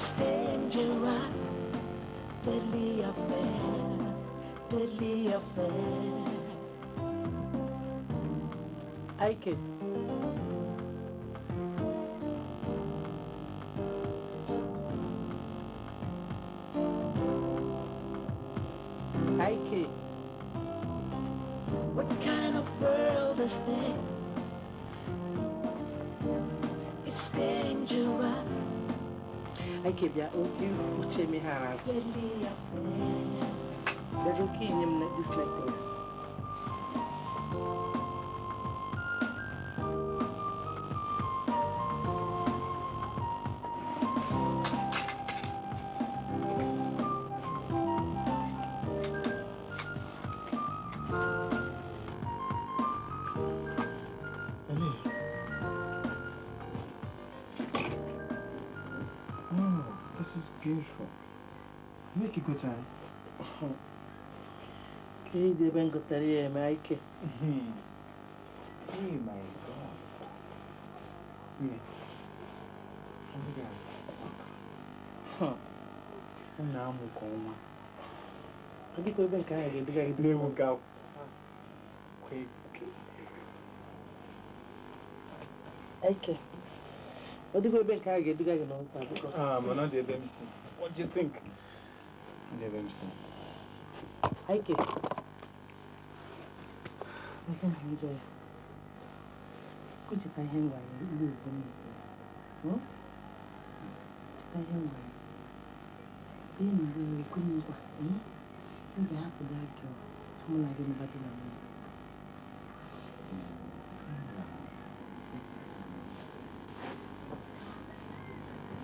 It's dangerous, deadly affair, deadly affair. Ike. Ike. What kind of world is this? It's dangerous. Ike bia okay uche me haras. Deadly affair. There's okay in him this necklace. Beautiful. Make a good time. Okay, they been got there, yeah, Mike. Hey, my God. Yeah. Yes. Huh. Now I'm going. I think we've been kind of getting They will go. Quick. Okay. What do you think I get? Do you know? I'm not the BMC. What do you think? The BMC. Okay. I can't enjoy. Could you tell him why you lose the meeting? Hmm? Tell him why. Being really couldn't go. You have to like you. Someone like anybody like me.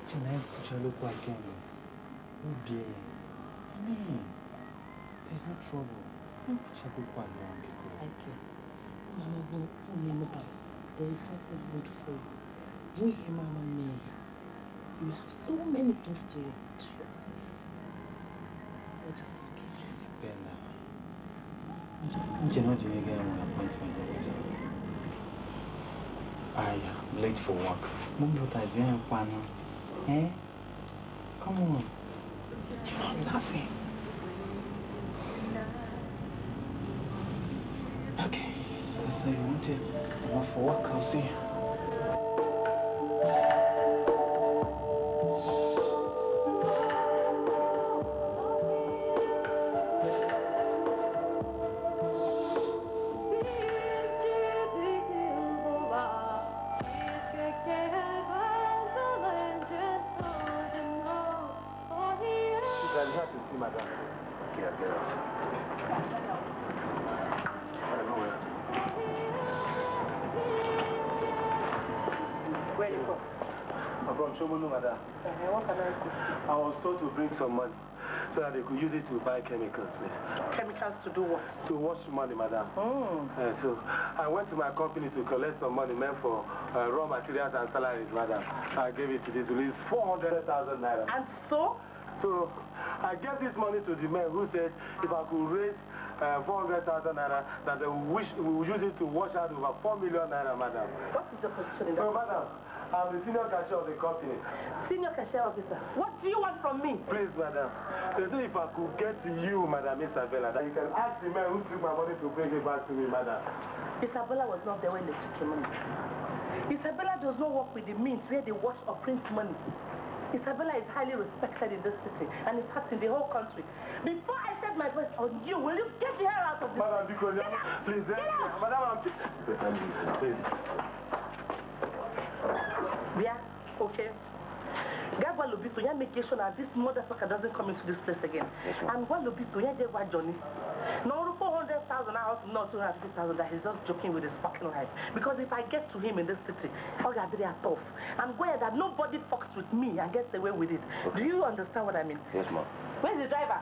Tonight, you look like him. Oh, dear. I mean, there's no trouble. Shall go quite long. Thank you. Mama, there is something good for you. You hear Mama me. You have so many things to access. But yes, Bella. You know, you get an appointment. I am late for work. Mom, what is your plan? Eh? Come on. You're not laughing. Okay. That's how you want it. I'm off for work. I'll see you. what can I do? I was told to bring some money so that they could use it to buy chemicals, please. Chemicals to do what? To wash money, madam. So I went to my company to collect some money meant for raw materials and salaries, madam. I gave it to this release 400,000 naira. And so? So I gave this money to the men who said if I could raise 400,000 naira, that they will use it to wash out over 4 million naira, madam. What is your position in that? So, madam, I'm the senior cashier of the company. Senior cashier officer, what do you want from me? Please, madam. They say if I could get to you, Madam Isabella, that you can ask the man who took my money to bring it back to me, madam. Isabella was not there when they took your money. Isabella does not work with the means where they wash or print money. Isabella is highly respected in this city, and in fact in the whole country. Before I set my voice on you, will you get the hell out of this? Madam, because please, get out. Madam, please. Yeah, okay. Gagwa Lobito, you make sure that this motherfucker doesn't come into this place again. Yes, and what Lobito, you get what Johnny? No, 400,000, I also not 250,000, that he's just joking with his fucking life. Because if I get to him in this city, all that they are tough. I'm aware that nobody fucks with me and gets away with it. Okay. Do you understand what I mean? Yes, ma'am. Where's the driver?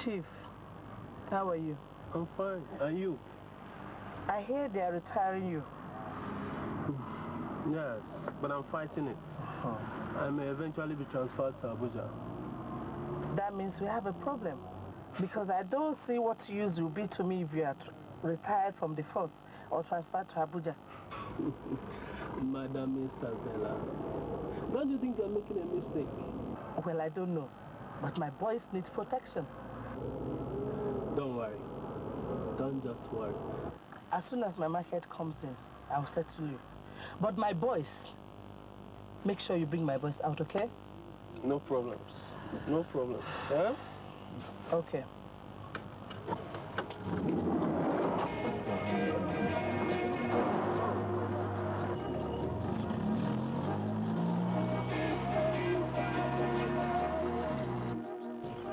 Chief, how are you? I'm fine. And you? I hear they are retiring you. Yes, but I'm fighting it. I may eventually be transferred to Abuja. That means we have a problem. Because I don't see what use will be to me if you are retired from the force or transferred to Abuja. Madam Isabella, don't you think you're making a mistake? Well, I don't know. But my boys need protection. Don't worry. Don't just worry. As soon as my market comes in, I'll settle you. But my boys, make sure you bring my boys out, okay? No problems. No problems. Huh? Okay.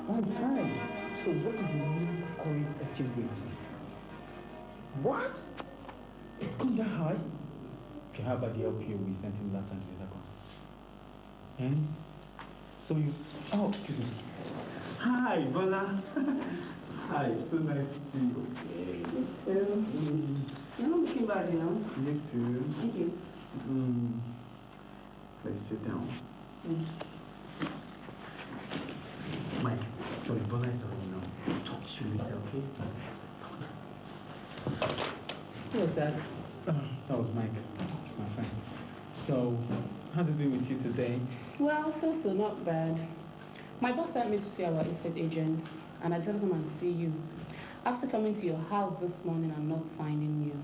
Hi. So what is the new current exchange rate? What? It's gone that high? Okay, how about the LPO we sent in last Sunday? And so you... Oh, excuse me. Hi, Bola. Hi, so nice to see you. Me too. You're not looking bad, you know? Me too. Thank you. Let's sit down. Mike, sorry, Bola is already now. Talk to you later, okay? Who was that? That was Mike, my friend. So, how's it been with you today? Well, so not bad. My boss sent me to see our estate agent, and I told him I'd see you. After coming to your house this morning and not finding you,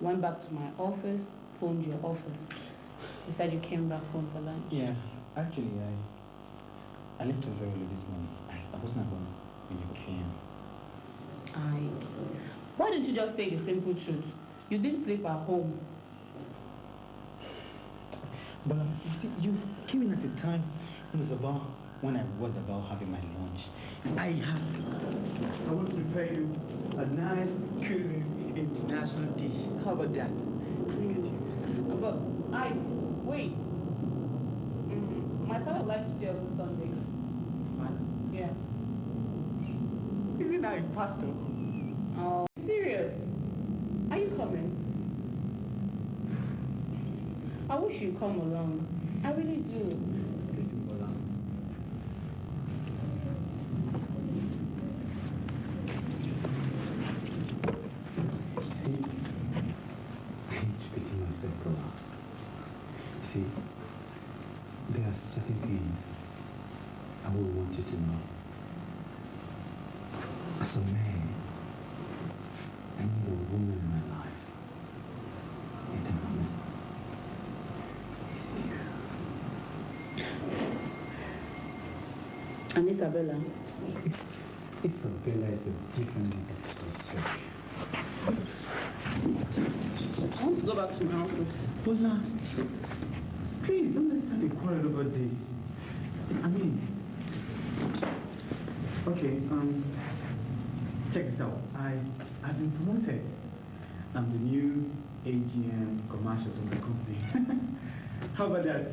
went back to my office, phoned your office. They said you came back home for lunch. Yeah, actually, I left very early this morning. I wasn't at home when you came. Why didn't you just say the simple truth? You didn't sleep at home. But you see, you came in at the time when I was about having my lunch. I want to prepare you a nice, cozy, international dish. How about that? Look at you. But, wait. My father would like to see us on Sunday. Father? Yeah. Isn't that a pastor? Oh, serious? Are you coming? I wish you'd come along. I really do. Listen, Bola. See, I hate repeating myself, Bola. See, there are certain things I would want you to know. As a man, I need a woman in my life. And that woman is you. And Isabella? Isabella is a different subject. I want to go back to my office. Bola, please don't let's start a quarrel over this. I mean, okay, check this out. I've been promoted. I'm the new AGM commercials of the company. How about that?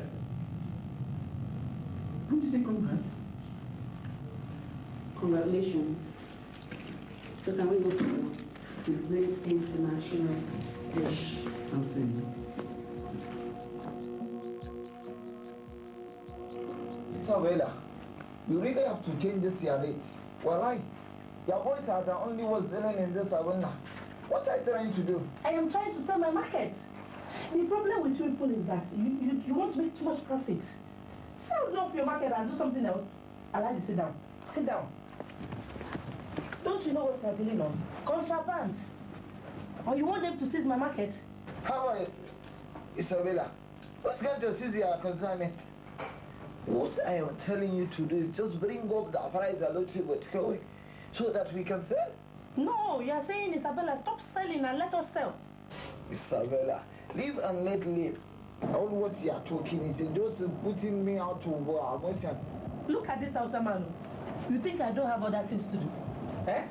Don't you say congrats? Congratulations. So can we go to the great international dish? I'll tell you. Isabella, you really have to change this your rates. Well, your boys are the only ones dealing in this arena. What are you trying to do? I am trying to sell my market. The problem with you people is that you want to make too much profit. Sell off your market and do something else. Alhaji, sit down. Sit down. Don't you know what you're dealing on? Contraband. Or you want them to seize my market? How are you, Isabella? Who's going to seize your consignment? What I am telling you to do is just bring up the price a little bit, so that we can sell. No, you are saying, Isabella, stop selling and let us sell. Isabella, live and let live. All what you are talking is just putting me out of emotion. Look at this Hausa man. You think I don't have other things to do? Eh?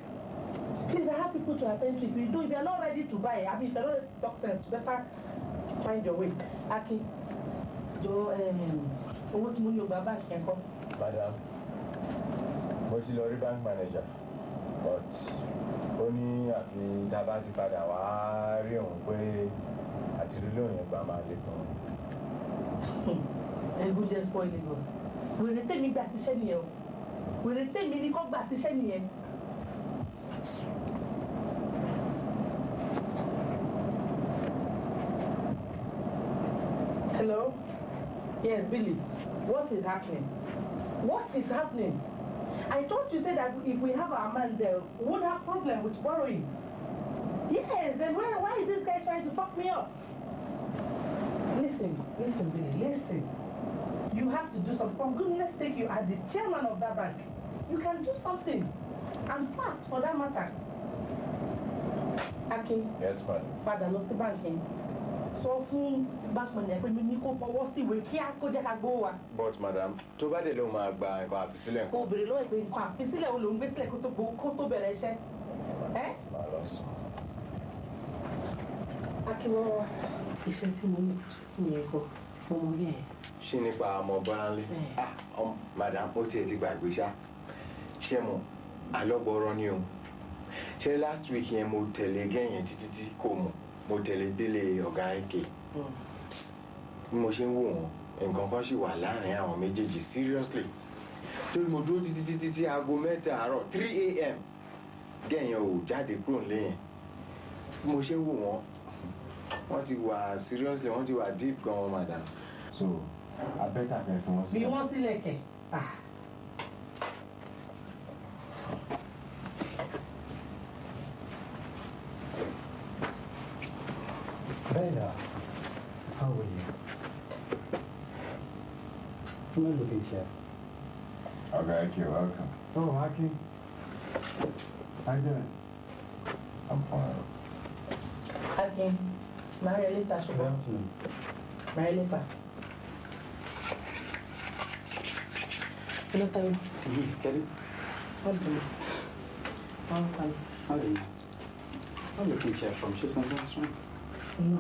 Please, I have people to attend to. If you are not ready to buy, I mean, if you are not ready to talk sense, better find your way. Aki, Madam, but you're a bank manager. but ó ní àfi tá a bá ti padà wá rí òun pé àtìrílò yẹn gbà máa lè gan. Ẹ̀gún jẹ́ spoil Lagos. Wèrè tèmi gbà síṣẹ́ nìyẹn o. Wèrè tèmi ni kò gbà síṣẹ́ nìyẹn. Hello? Yes, Billy. What is happening? What is happening? I thought you said that if we have our man there, we won't have problem with borrowing. Yes, then why is this guy trying to fuck me up? Listen, Billy, listen. You have to do something. For goodness sake, you are the chairman of that bank. You can do something. And fast, for that matter. Akin. Yes, madam. Padà lọ sí báńkì. Sọ fún báńkì yẹn pé mi ní kó fọwọ́ sí ìwé kí á kó jẹ́ ká gbówó wa. But madam, tó bá dé ló máa gba nǹkan àfisílẹ̀ nǹkan. Kò béèrè lọ́wọ́ pé nǹkan àfisílẹ̀ wo ló ń gbé sílẹ̀ kó tó bẹ̀rẹ̀ iṣẹ́. Ẹ́. Màá lọ sùn. Akínwó iṣẹ́ tí mo ní yẹn kọ́ mo mọ yẹn. Ṣé nípa ọmọ Bọ́láńlé? Madam, ó tiẹ̀ ti gbàgbé ṣá. Ṣé mo àlọ́gbọ̀ọ́rọ́ ni o? Ṣé last week yẹn mo tẹ̀lé gẹ́yìn títí tí kò mọ̀? Mo tẹ̀lé délé ọ̀gá Ike. Bí mo ṣe ń wò wọ́n, nǹkan kan ṣì wà láàrin àwọn méjèèjì seriously. Torí mo dúró títí aago 3 àárọ̀ 3 a.m. Gẹ́yìn ò jáde kúrò nílé yẹn. Bí mo ṣe ń wò wọ́n ti wà seriously, wọ́n ti wà deep gan madam. So abẹ́tà fẹ́ fún wọn sílẹ̀. Bí wọ́n sílẹ̀ kẹ̀. Bella, how are you? Come on, looking chef. Okay, you're welcome. Oh, Aki. How you doing? I'm fine. Akin, marry later, Good Shubo. afternoon. Marry later. Hello, Tayo. Kelly? How do you? I'm fine. How are you? I'm looking chef from Shisan restaurant. No.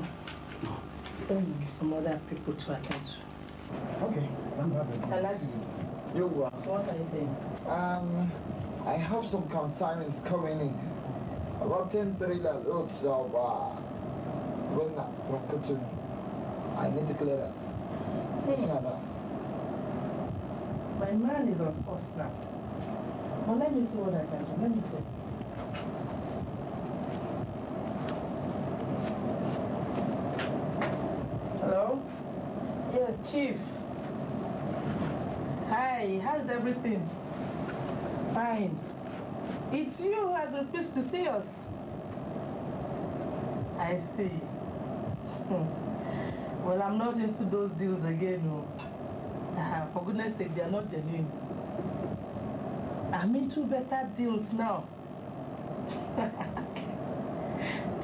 Don't give some other people to attend to. Okay, I'm happy. I like You go. So what are you saying? I have some consignments coming in. About 10 trailer loads of Rona from Kutun. I need to clear us. My man is on course now. Well, let me see what I can do. Let me see. Hello? Yes, Chief. Hi, how's everything? Fine. It's you who has refused to see us. I see. Well, I'm not into those deals again. No. For goodness sake, they are not genuine. I'm into better deals now.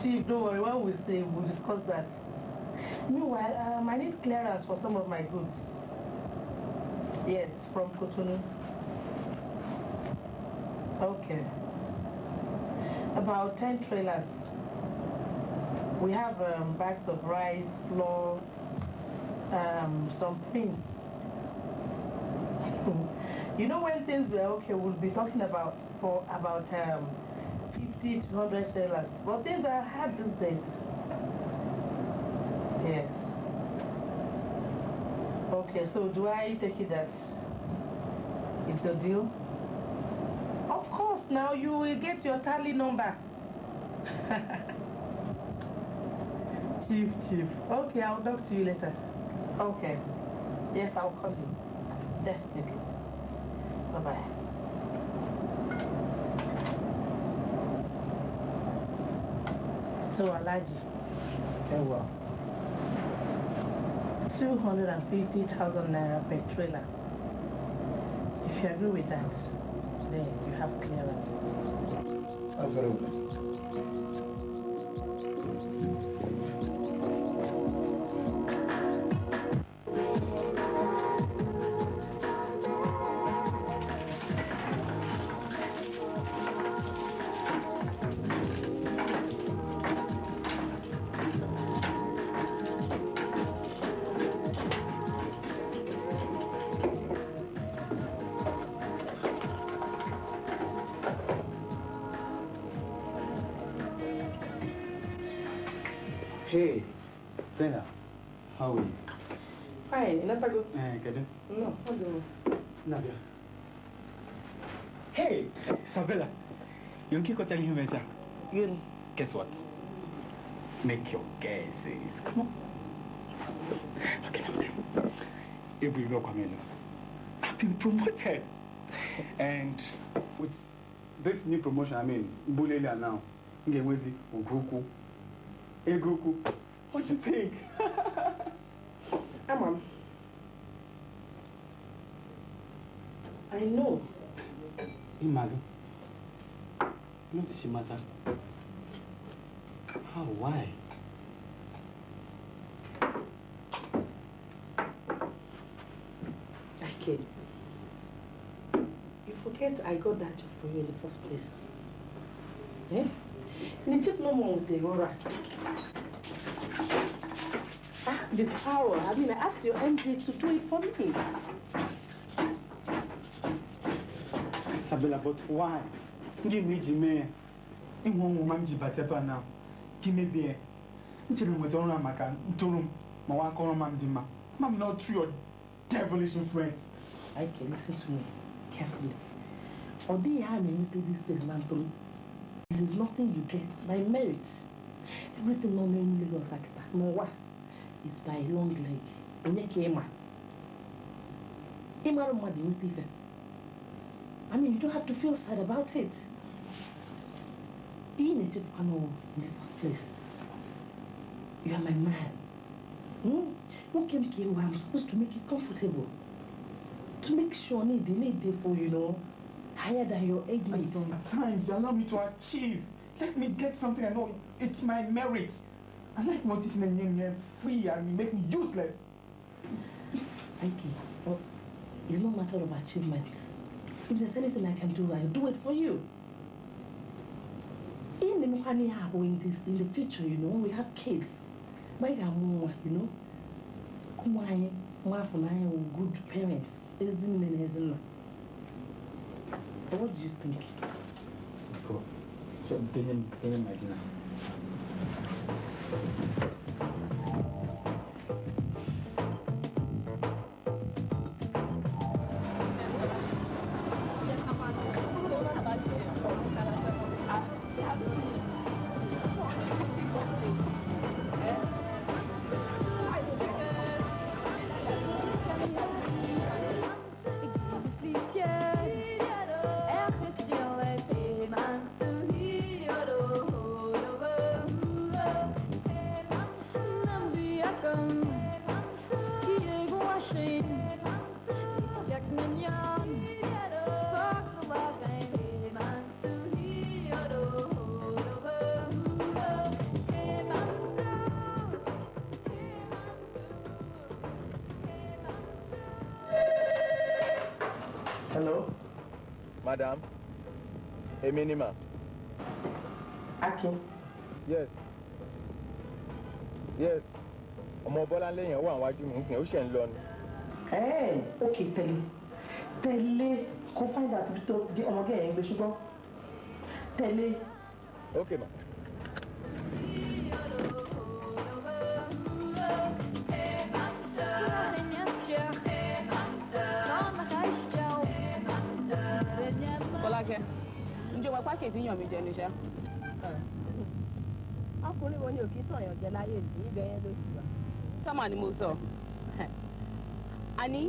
Chief, don't worry. When we say, we'll discuss that. Meanwhile, I need clearance for some of my goods. Yes, from Cotonou. Okay. About 10 trailers. We have bags of rice, flour, some pins. You know, when things were okay, we'll be talking about 50 to 100 trailers. But things are hard these days. Yes. Okay, so do I take it that it's a deal? Of course, now you will get your tally number. Chief. Okay, I'll talk to you later. Okay. Yes, I'll call you. Definitely. Bye-bye. So, Alaji. Hey, well. 250,000 naira per trailer. If you agree with that, then you have clearance. Absolutely. Hey, Bella, how are you? Fine, not a good. Good. No, what do Nadia. Hey, Isabella. You keep telling him better. you? Guess what? Make your guesses. Come on. Okay, let me tell you. If we go come in, I've been promoted. And with this new promotion, I mean, Bulela now, Ngewezi, Uguku, Eguku. What do you think? Amam. I know. Imalu. Not this matter. How? Why? Okay. You forget I got that job for you in the first place. Eh? And it took no more with the Aurora. The power. I mean, I asked your MD to do it for me. Isabella, but why? Give me Jimmy. In one woman, Jibatepa now. Give me beer. Jimmy with Ona Macan, Turum, Mawako Mamdima. I'm not through your devilish influence. I can listen to me carefully. Or they have limited this place, Nantum. There is nothing you get by merit. Everything on the Lagos Akita. No what? It's by long leg. Onyeke Ema. Ema Romadi with it. I mean, you don't have to feel sad about it. Being a chief panel in the first place. You are my man. Who came here where I'm supposed to make you comfortable? To make sure they need there for, you know, higher than your age mates. Sometimes you allow me to achieve. Let me get something I know it's my merit. I like what is in the name free and you make me useless. Okay. Well, it's not a matter of achievement. If there's anything I can do, I'll do it for you. In the future, you know, we have kids. You know, good parents. What do you think? Cool. So, imagine. Hello? Madam, a minima. Akin. Yes. Yes. Ọmọ Bọ́lá lẹ́yìn wà wájú mi nsìn ó ṣe ń lọ ni. Okay, tẹ̀lé kó find out bí tó ọmọge yẹn gbé ṣùgbọ́n tẹ̀lé. Okay, ma. Bọ́lákẹ́, ǹjẹ́ wọ́n pákẹ́ tí yàn mí jẹ níṣẹ́? Ọkùnrin wo ni òkè tàn yàn jẹ láyé ìdí ibẹ̀ yẹn ló ti wà. Tọ́mà ni mo sọ. Àní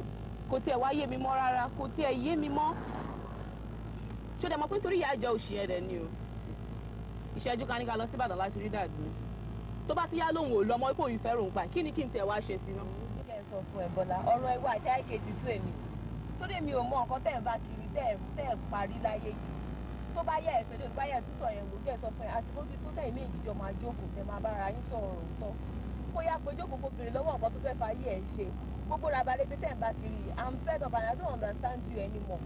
kò tiẹ̀ wá yé mi mọ́ rárá, kò tiẹ̀ yé mi mọ́. Ṣé o dẹ̀ mọ̀ pé nítorí ìyá àjọ òṣì ẹ̀dẹ̀ ni o? Ìṣẹ́jú kan ní ká lọ sí Ìbàdàn láti rí dàdú. Tó bá ti yá lóhùn ò lọ́mọ ipò ìfẹ́ ròǹ pa, kí ni kí n tiẹ̀ wá ṣe sí náà? Kílẹ̀ sọ fún ẹ Bọ́lá, ọ̀rọ̀ ẹwà àti àìkejì sún èmi. Torí mi ò mọ nǹkan tẹ̀ ń bá kiri tẹ̀ parí láyé yìí. Tó bá yẹ ẹ̀fẹ́ lórí báyẹ̀ tútọ̀ yẹn wò kẹ́ sọ fún ẹ àti bó ti tó tẹ̀ méjì jọ máa jókòó tẹ̀ máa bára yín sọ̀rọ̀ òótọ́. Kó yá pé jókòó kó bèrè lọ́wọ́ nǹkan tó fẹ́ fa ayé ẹ̀ ṣe. Gbogbo ra balẹ̀ pé tẹ̀ ń bá kiri I'm fed up and I don't understand you anymore.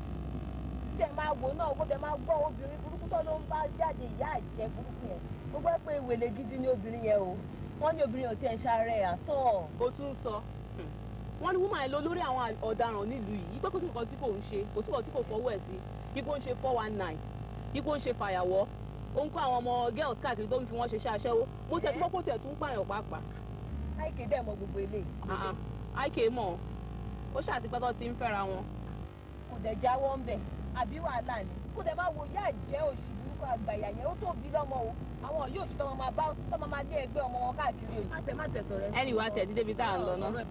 Tẹ̀ máa wò náà kó tẹ̀ máa gbọ́ obìnrin burúkú tó ló ń bá jáde ìyá àjẹ́ burúkú yẹn. Gbogbo ẹ pé ìwèlè gidi ni obìnrin yẹn o. Wọ́n ní obìnrin ò tiẹ̀ ṣàárẹ̀ àtọ̀. Ó tún sọ. Wọ́n ní woman lọ lórí àwọn ọ̀daràn nílùú yìí. Ipé kò sí nǹkan tí kò ń ṣe, kò sí nǹkan tí kò fọwọ́ ẹ̀ sí. Ipò ń ṣe 419, ipò ń ṣe fàyàwọ́. ó ń kó àwọn ọmọ girls káàkiri tó ń fi wọ́n ṣe iṣẹ́ aṣẹ́wó mo tẹ̀ tí wọ́n kó tẹ̀ tún pààyàn pàápàá. àìkè dẹ̀ mọ gbogbo eléyìí. àìkè mọ̀ ó ṣàtipẹ́ tó ti ń fẹ́ra wọn. kò dẹ̀ jáwọ́ ń bẹ̀ àbí wàhálà ni kò dẹ̀ máa wo ìyá àjẹ́ òṣì burúkú àgbàyà yẹn ó tóbi lọ́mọ o àwọn yóò ṣe tọ́mọ máa lé ẹgbẹ́ ọmọ wọn káàkiri òyìn. má tẹ̀sọ̀ rẹ. ẹnì wa tẹ̀ ti débi tá à ń lọ náà.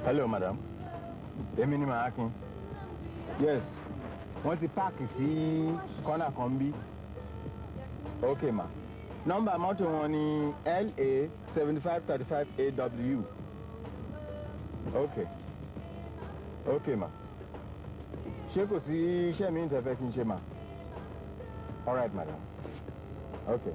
Hello, madam. Èmi ni Akin. Yes. Wọ́n ti páàkì sí kọ́nà kan bí. Okay, ma. Nọ́mbà mọ́tò wọn ni LA 7535 AW. Okay. Okay, ma. Ṣé kò sí iṣẹ́ mi tẹ́ fẹ́ kí n ṣe, ma? All right, madam. Okay.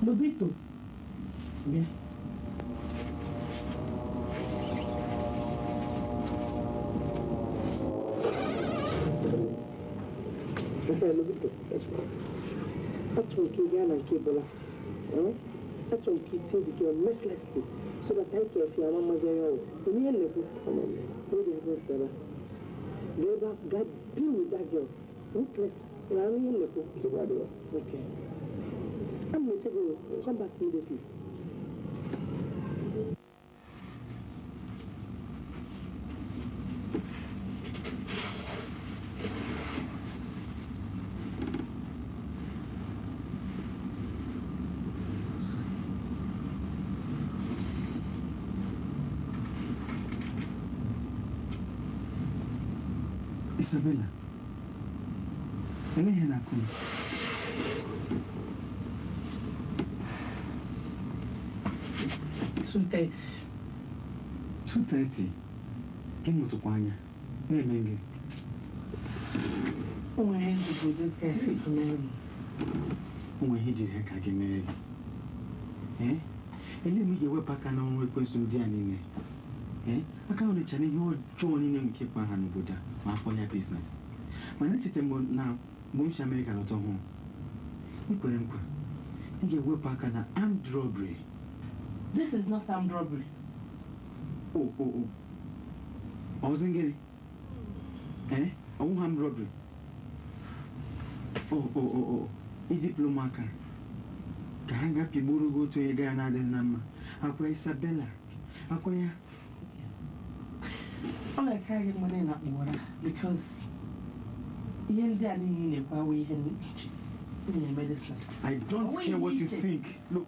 Lobito. Bien. Okay, Lobito, that's right. Achonki Gana Kibola. Achonki take the girl mercilessly so that I can feel my mother. You need a level. Come on, where do you go, Sarah? God deal with that girl. Ruthlessly. You know, I mean, level. Okay. I'm going to go. Come back immediately. Isabella, ele nakuni. 2:30. 2:30. Gịnị tụkwa anya? Na-eme gị. Oh my hand to this guy say for me. Ụmụ ihe jiri ha ka gị mere gị. Ele m ga-ewepụ aka n'ọrụ ekwensu ndị a niile. Aka ọ na-echa n'ihe ọjọọ niile nke kpa ha n'obodo a ma akpọ ya biznes. Mana echeta m na mgbe m si Amerịka lọta ọhụrụ. M kwere nkwa. Ị ga-ewepụ aka na armed robbery. This is not armed robbery. Oh. I wasn't getting. I won't armed robbery. Oh. Is diploma ka. Kahanga piburu go to a Ghana de Nama. Aqua Isabella. Aqua. Oh, I can't get money in water because Yelda in a power and medicine. I don't care what you think. Look.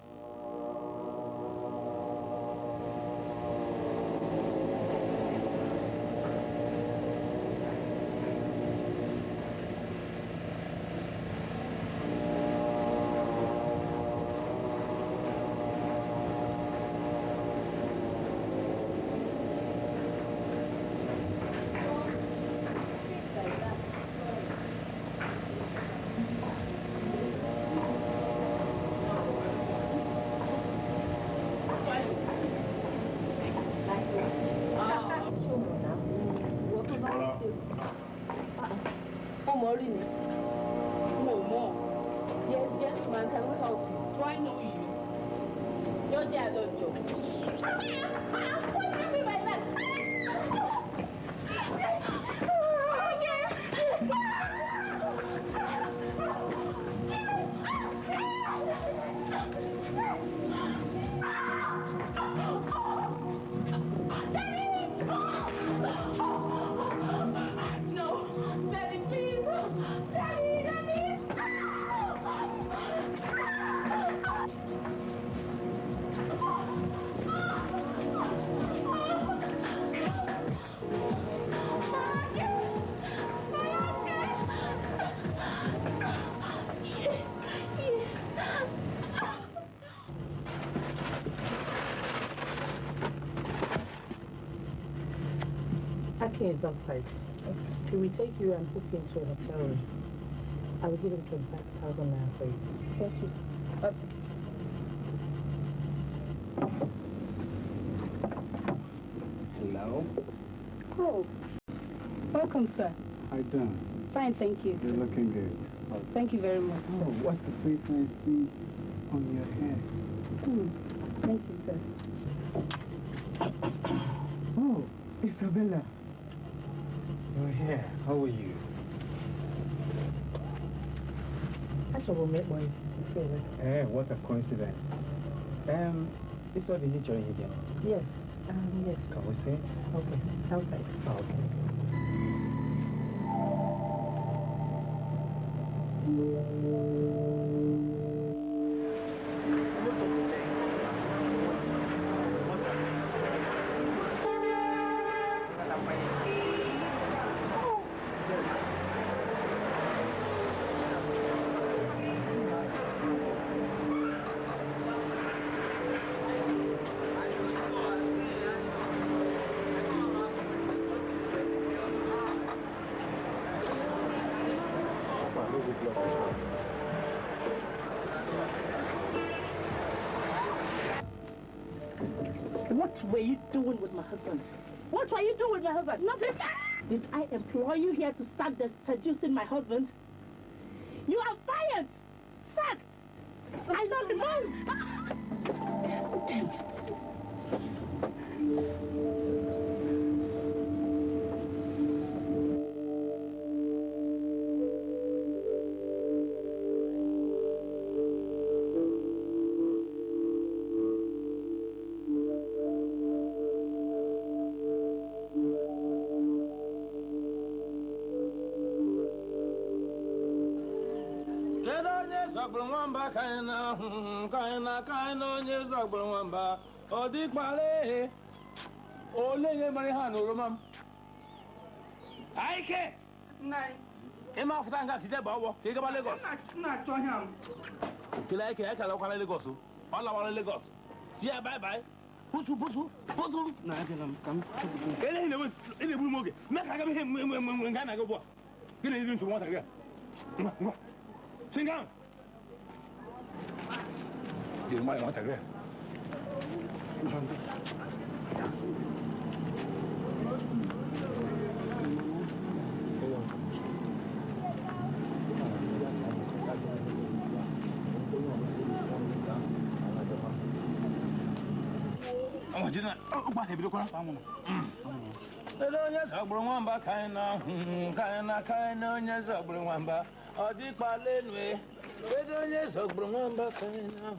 Aki is outside. He will take you and put you into a hotel room. I will give him 25,000 naira for you. Thank you. Hello? Oh, welcome, sir. How you doing? Fine, thank you. You're looking good. Thank you very much. Oh, what's the face I see on your hair? Thank you, sir. Oh, Isabella. You're here. How are you? Actually, we'll make one. What a coincidence. This what the nature again? Yes. Yes. Can we see it? Okay. It's outside. Oh, okay. What were you doing with my husband? What were you doing with my husband? Nothing. Did I employ you here to start seducing my husband? You are fired! Sacked! I don't remember. Damn it. Kaina onye zagburu nwamba ọ dịkpale ole mari ha n'oroma m Aike ịma afụta nga kije ba ọgbọ ka ị gaba Lagos na-achọ ya kele Aike ya kala ọkwala Lagos ọ lawara Lagos si ya bye bye pusu na agala m ka m ele na-egbu m oge mee ka aga m ihe nga na-aga ugbu a gị na iri nsogbu nwatakịrị a singa Did my want to get? Oh, didn't I? Oh, what have you done? Onye zagburu nwamba kaina onye zagburu nwamba ọ dịkpa lenwe kedu onye zagburu nwamba kaina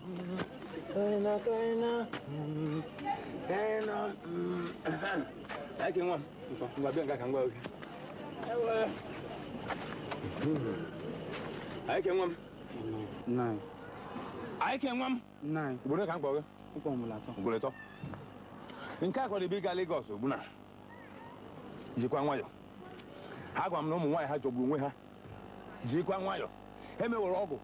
ake nwa ngwa bịa nga ka ngwa oge ewe ake nwa m Nine. ake nwa m Nine. ugboro ka m kpọọ gị ugboro ịtọ nke a kwara ibi ga Lagos ugbu na jikwa nwayọ ha gwa m na ụmụ nwaanyị ha jọgburu onwe ha jikwa nwayọ emewere ọgwụ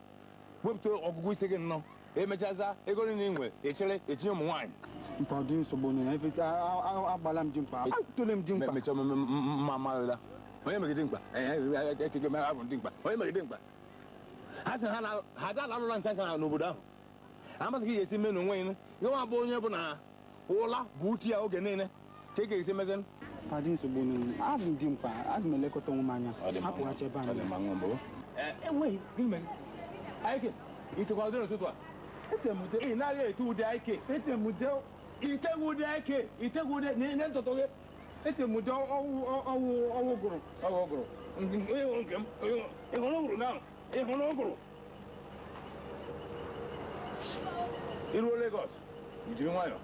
wepụta ọgụgụ isi gị nnọọ emechaza ego niile nwere echere etinye ụmụ nwaanyị Mpọdụ nsogbu na efecha agbala m ji mkpa atụle m ji mkpa mecha mma marịla onye megide mkpa echego mere abụ ndị mkpa onye megide mkpa ha sị ha ga alụla ncha ncha n'obodo ahụ amasịghị ga esi mme na onwe ya gị nwa bụ onye bụ na ụla bụ uti ya oge niile ka ị ga-esi mezi Pardon, so I've been dim pa. I've been like a man. Happy watch a band. Wait, give me. I can. It's a quarter to what? It's a muddle. Now you're 2 day. It's a muddle. It's a wood. It's a wood. It's a muddle. Oh, girl. You won't come. You won't now. You won't go. In Lagos. You didn't want to.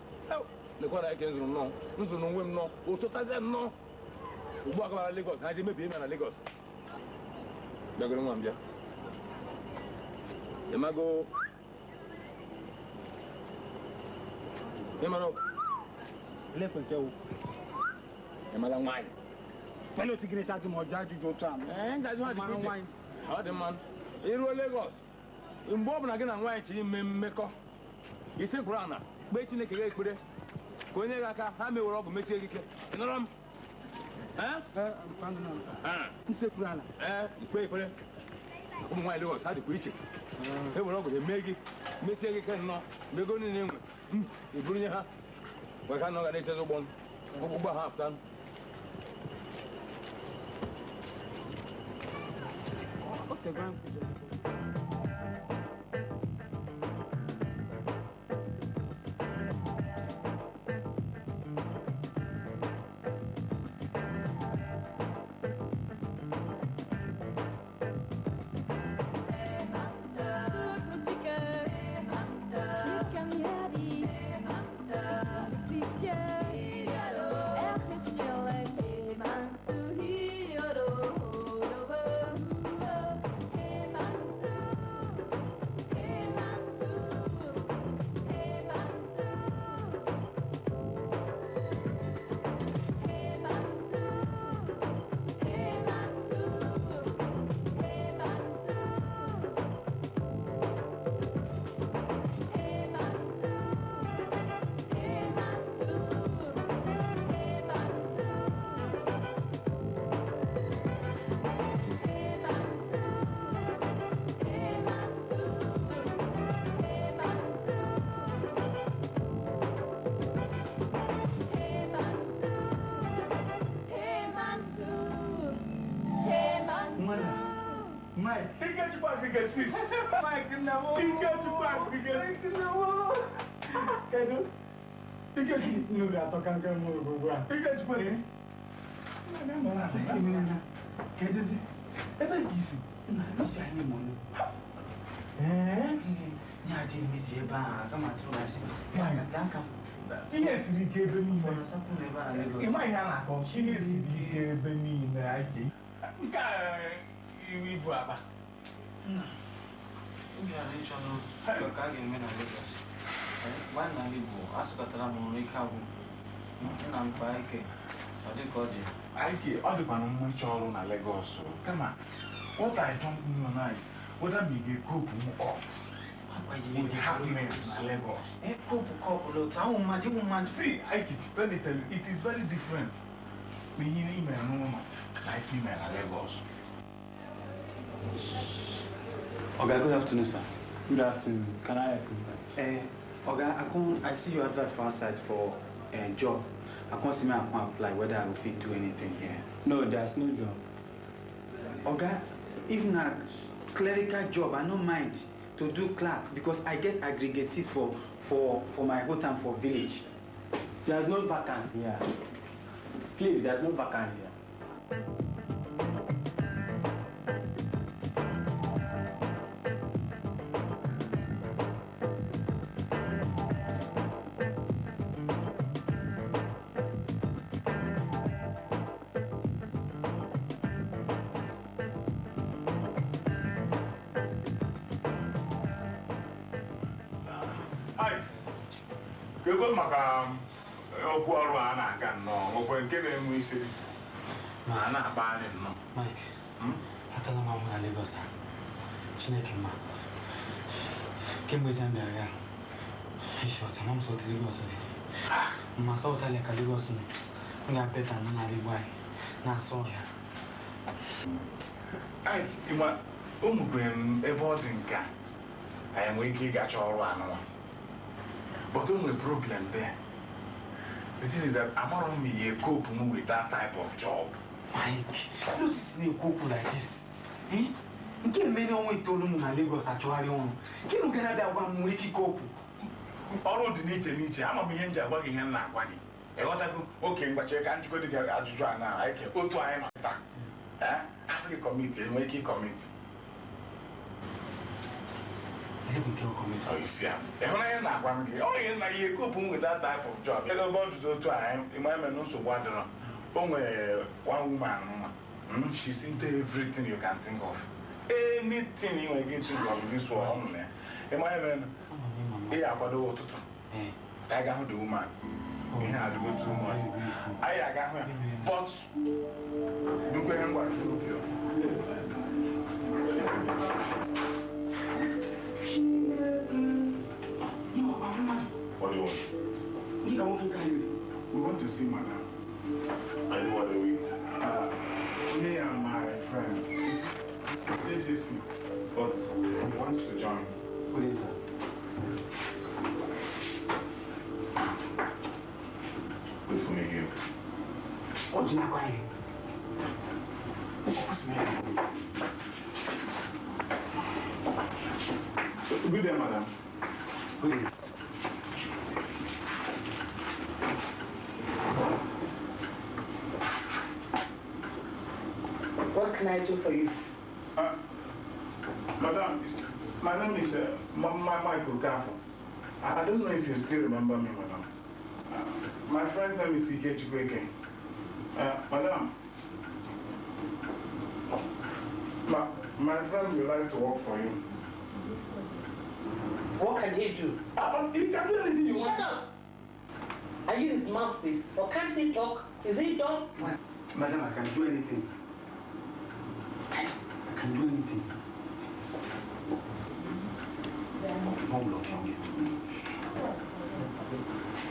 The one I can know, no women know, or to Tazan no. Walk about Lagos, I did maybe in Lagos. They're going to want you. The Mago. Emano. Left with you. Emala wine. Fellow to get out more judge to time. And that's why wine. How the man. In Lagos. In Bob again and white, he may make up. He said, Grana, waiting a great. Onye ga-aka ha mewere ọgwụ mesie ike ịnọrọ m nsekwuru ala ikpe ekpere ụmụ nwaanyị Lagos ha dịkwa iche e were ọgwụ eme gị mesie gị ke nnọọ mego niile enwe eburu nye ha wee ka nọ ga na-echezi ụgbọ ha apụta Sis. Mike, no. You get to back because no. Can you? You get to know that I can't go more. You get to put in. Can you see? Ever easy. No shiny money. Yeah, didn't miss your bar. Come on, to us. Yes, we gave me something. You might have a she is gave me in the ID. You will have us. Ndị a na-echọrọ ka a ga-eme na Lagos. Nwanne anyị bụ asụkọtara m nri ike agwụ. Nna m kwa ike ọ dị ka ọ dị. Ike ọ dịkwa na mma ịchọ ọrụ na Lagos. Kama what I don't know now is whether we get cope or with the happiness in Lagos. Cope lotu ahụ mmadụ ịmụ mmadụ. See, Ike, let me tell you, it is very different. The email no like email na Lagos. Oga, good afternoon, sir. Good afternoon. Can I help you? Oga, I see your advert for outside for a job. I can't see me apply whether I will fit do anything here. No, there's no job. Oga, even a clerical job, I don't mind to do clerk because I get aggregates for my whole time for village. There's no vacancy here. Please, there's no vacancy here. Kego maka okwu ọrụ a na-aga nnọọ nwekwe nke na-enwe isi ma a na-akpagharị nnọọ. Mike, atala m ahụ na Lagos a. Chineke mma. Kemgbe ezi m bịara ya, ishọta ma m sọta Lagos dị. Ma sọta ka Lagos nọ. M ga-apeta nọ n'ala Igbo anyị na-asọ ọhịa. Ịma, o nwekwe m ebe ọ dị nke a, anyị nwee ike ịgacha ọrụ anụnwa. But the only problem there, the thing is that I'm not only a cope with that type of job. Mike, you don't see a cope like this. Eh? You can't make only told you na Lagos actually on. You don't get that one wiki cope. All the nature, I'm a behavior working in that one. A lot of okay, but you can't go to the Adjuan now. I can go to I am. Ask a committee, make a committee. Oh, you see, when I am not one, oh, you cope with that type of job. You go about to time, you might not so what only one woman. She's into everything you can think of. Anything you will get to of this one. Am I even here? But what to do? I got the woman. He had to go too much. I got her, but do go and work. What do you want? We want to see Madame. I know what we HSC, but he wants to join. What is that? Good for me, Gil. What do you like? What's my Good day, madam. Good day. What can I do for you? Madam, my name is Michael Kafo. I don't know if you still remember me, madam. My friend's name is Ike Chukweke. Madam, my friend would like to work for you. What can he do? He can do anything you want. Shut up! Are you his mouthpiece? Or can't he talk? Is he dumb? Madam, I can do anything. I can do anything.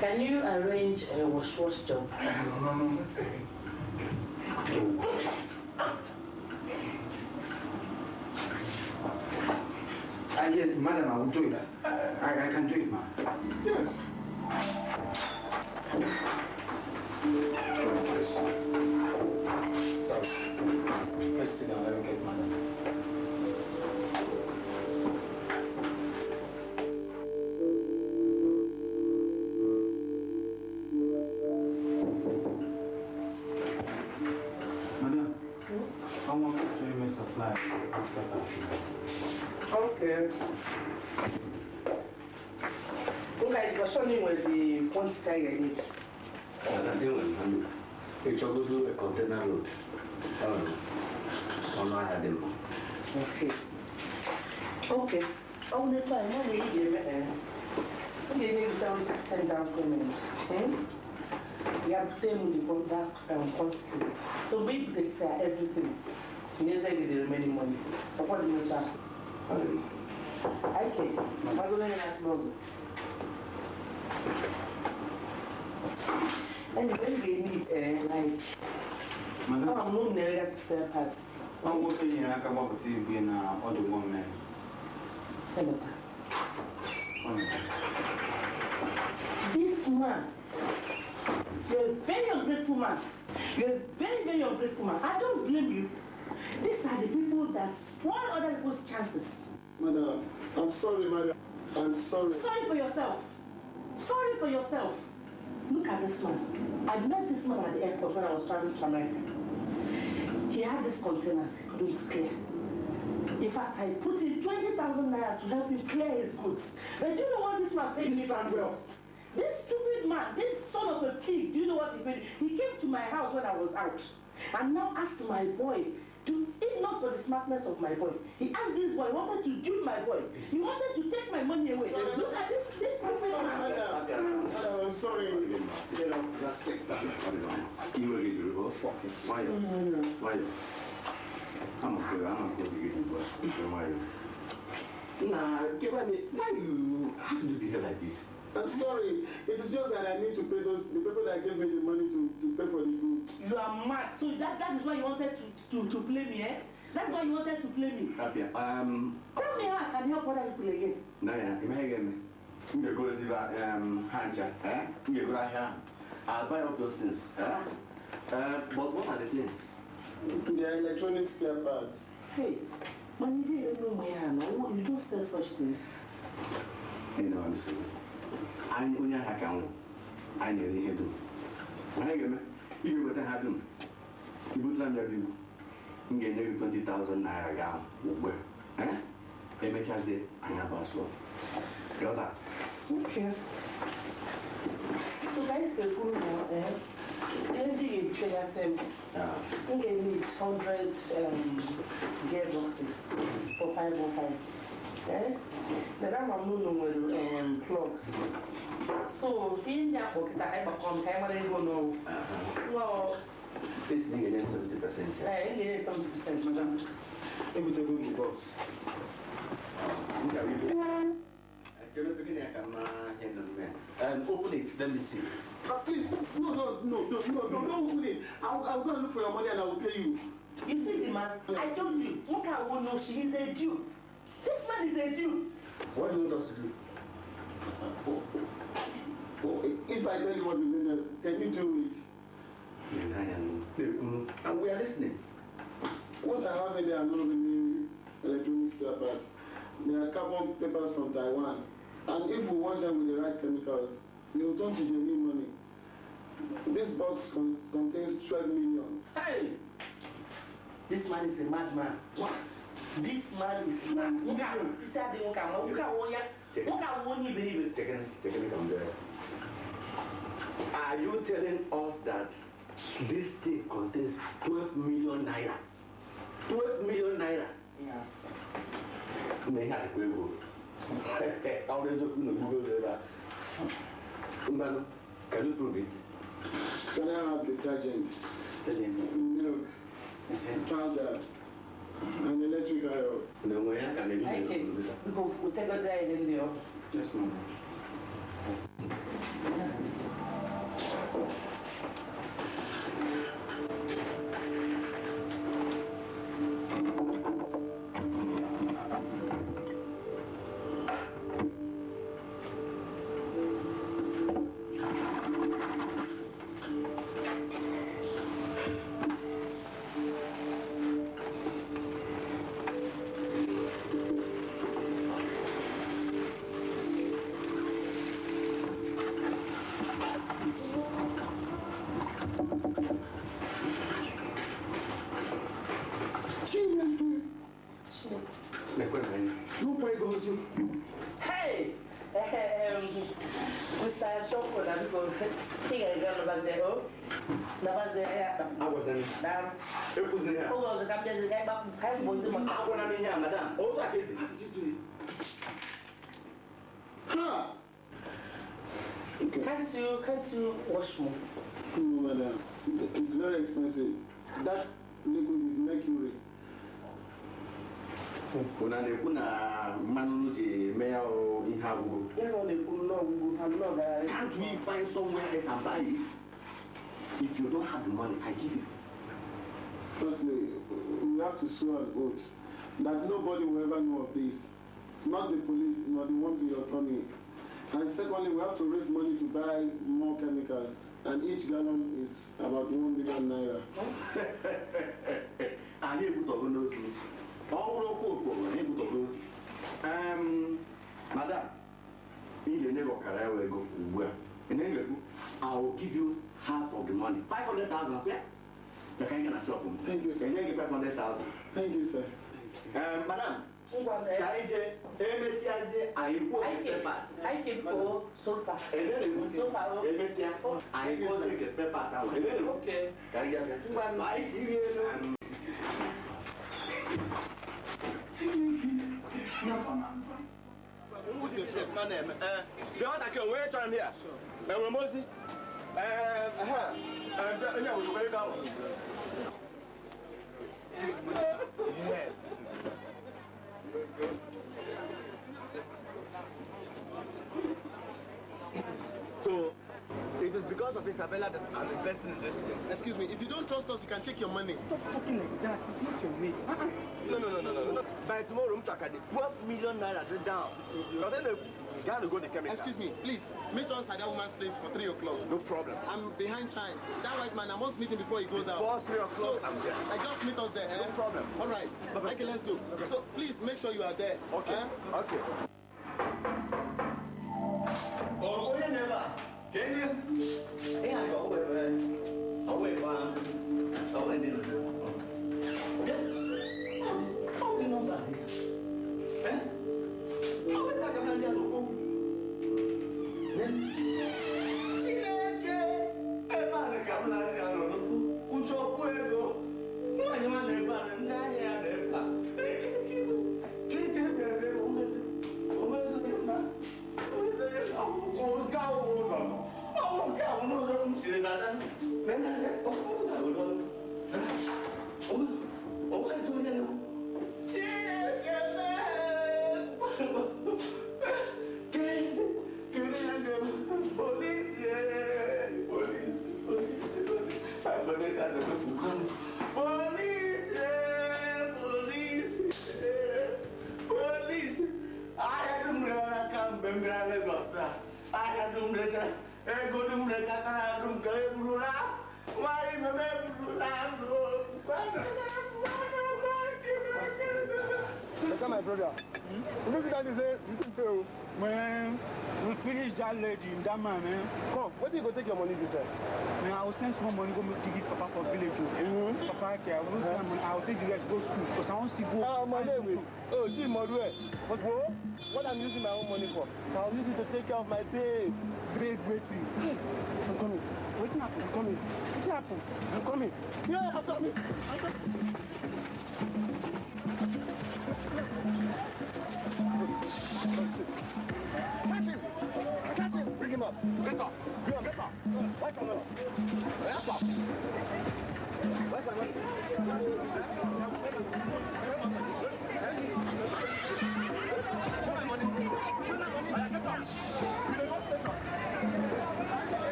Can you arrange a wash job? No. Yes, madam, I will do it. I can do it, ma'am. Yes. Sorry. Please sit down. Let me get madam. Madam, I want to me supply. Okay. Okay, what's your name with the quantity I need? I think it's over a container road. I had them. Okay. Only time, only you need 70% down payment. You have to tell me the quantity. So maybe they say everything. You need to get the remaining money. So what do you want? Okay. I'm going to close it. And when we need, like, madam, I'm not near spare parts. I'm working here. I come up with you being all the woman. This man, you're a very ungrateful man. You're a very, very ungrateful man. I don't blame you. These are the people that spoil other people's chances. Madam, I'm sorry, madam. I'm sorry. Sorry for yourself. Sorry for yourself. Look at this man. I met this man at the airport when I was traveling to America. He had these containers he couldn't clear. In fact, I put in 20,000 naira to help him clear his goods. But do you know what this man paid me? This stupid man, this son of a pig, do you know what he paid? He came to my house when I was out and now asked my boy to, if not for the smartness of my boy, he asked this boy, wanted to dupe my boy. He wanted to take my money away. Look at this stupid man. I'm sorry. You will get the reverse pocket. Why? I'm afraid I'm not going to get you, but why? Nah, why you have to behave like this? I'm sorry. It is just that I need to pay the people that gave me the money to pay for the goods. You are mad. So that is why you wanted to play me, eh? That's why you wanted to play me. Happy. Tell me how I can help other people again. No, yeah, you may get me. You go to see that Hanja, eh? You go here. I'll buy all those things, eh? But what are the things? They are electronic spare parts. Hey, when you didn't know me, you don't sell such things. You know, I'm sorry. I'm going to have I need to hear them. When I get me, you will have them. You will tell me you get nearly 20,000 naira down. Where? Eh? They make us say, I have a swap. Got that? Okay. So, guys, the good one, eh? Anything you pay yourself, you need 100 gearboxes for 505. Eh? Then I'm with plugs. So, in that pocket, I have a container, go no. No. This thing is 70%. I need 70%, madam. If we take a good box. Open it, let me see. Please, no, don't open it. I'll go and look for your money and I will pay you. You see the man? I told you, Muka will know she is a Jew. This man is a Jew. What do you want us to do? If I tell you what is in there, can you do it? And we are listening. What I have in there are not really electronic spare parts. They are carbon papers from Taiwan. And if we wash them with the right chemicals, they will turn to genuine money. This box contains 12 million. Hey! This man is a madman. What? This man is mad. Are you telling us that this thing contains 12 million naira? 12 million naira? Yes. Can you prove it? Can I have detergent? Milk, powder, and electric iron? No, we We'll take a drive in the office. Just one. Hey! Mr. Shoko, I was there. Who was the captain? The guy back. I was in my madam. Oh, I did. How did you do it? Huh? Can't you wash more? No, madam. It's very expensive. That liquid is mercury. Can't we find somewhere else and buy it? If you don't have the money, I give you. Firstly, we have to swear an oath that nobody will ever know of this. Not the police, nor the ones in your attorney. And secondly, we have to raise money to buy more chemicals. And each gallon is about 1 million naira. I need to talk on those. Madam, in the name of Karawa, go to and then I will give you half of the money. 500,000, okay? You can get a shop. Thank you, sir. And then give 500,000. Thank you, sir. Madam, I can go so far. Okay. So, it is because of Isabella that I'm investing in this thing. Excuse me, if you don't trust us, you can take your money. Stop talking like that. He's not your mate. No. By tomorrow, I'm talking 12 million naira down. Because then the guy will go to the chemical. Excuse me, please, meet us at that woman's place for 3 o'clock. No problem. I'm behind time. That white man, I must meet him before he goes out. Before 3 o'clock, so, I'm there. I just meet us there. No problem. All right. Okay, let's go. Okay. So, please, make sure you are there. Okay. Okay. Oh, never. Can you? Hey, I go away. Away, one. Away, dinner. Oh, you know that. Eh? Oh, we're not going to do My brother. Look at that, man, we finished that lady, that man, man. Come, where do you go take your money this time? Man, I will send some money go to give Papa for village. Papa, I will send money. I will take the rest go school because I want to go. Ah, my name. Oh, gee, Modwe. But what I'm using my own money for? I'll use it to take care of my babe. Babe, waiting. I'm coming. What's happening? I'm coming. What's happening? I'm coming. Yeah, I'm coming. I'm just. Catch him! Bring him up! Get up! Get up! Where's my money? Get up! Where's my money?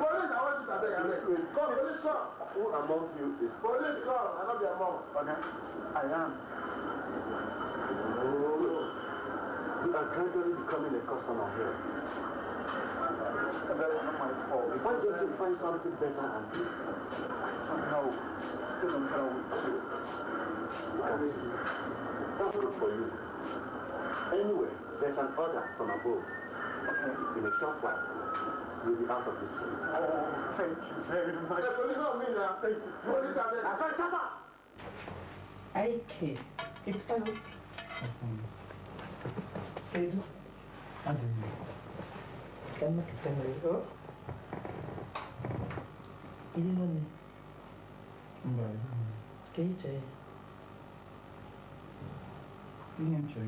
Police, I want you to take arrest. Come, police, come. Who among you is Police, come. I don't be among. Okay, I am. Oh, you are gradually becoming a customer here. That's not my fault. Why don't you find something better and do? I don't know. Still don't know what to do. You can see. That's good for you. Anyway, there's an order from above. Okay. In a short while, you'll be out of this place. Oh, thank you very much. The police are me now. Thank you. Police are there. I said, Aike, Ipalo. Edu. Ademi. Kamu kita melihat. Ini mana? Mbak. Kayak cai. Ini yang cai.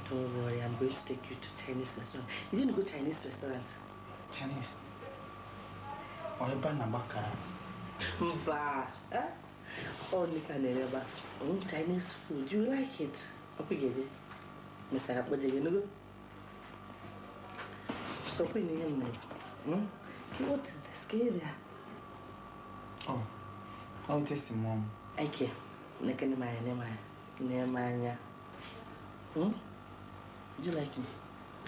Don't worry, I'm going to take you to Chinese restaurant. You didn't go Chinese restaurant. Chinese. Or a banana bakarat. Bah. Huh? Oh, Nikaneba. Chinese food. You like it? Okay, get it. Mr. What are you going to do? So, when you know, what is the scale? Oh, I'll taste it, Mom. Okay. Nemanja. You like me?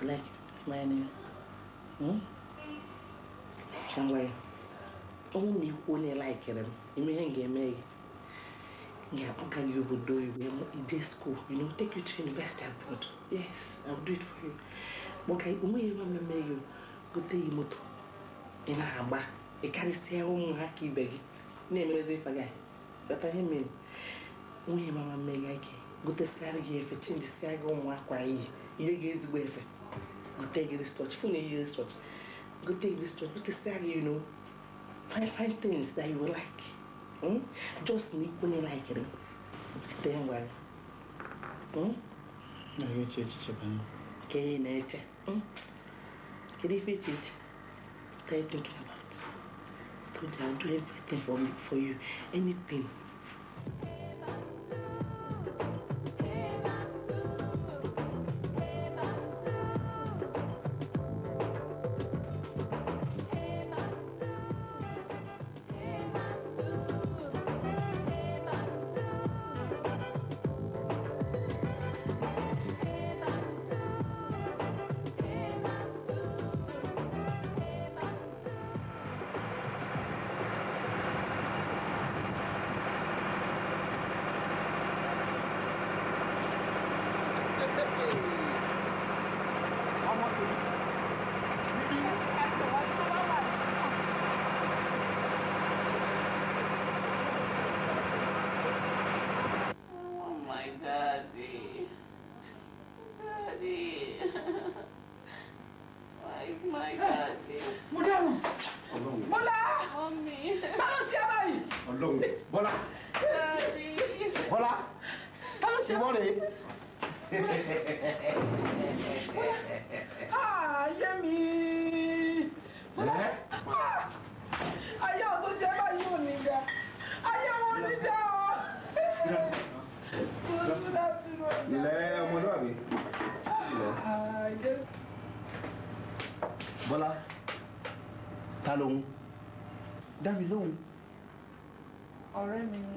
Like my name? Shanghai. Only like it. You may hang a meg. Yeah, can you would do in school? You know, take you to university abroad. Yes, I'll do it for you. Okay, we remember you. Good day, moto. In a hamba, a carry say home hacky beggy. Name is if I get. But I mean, we mamma meg. Good to say if it in the sago quay. You guys with it. Good take this touch, fully use touch. Good take this touch, good to say, you know. Find things that you will like. Just need when you like it. Then well. I get you, Japan. Okay, nature. Can you fit it? What are you thinking about? Told you I'll do everything for you. Anything. Bọ́lá, ta lòun? Dá mi lóhùn. Ọ̀rẹ́ mi ni.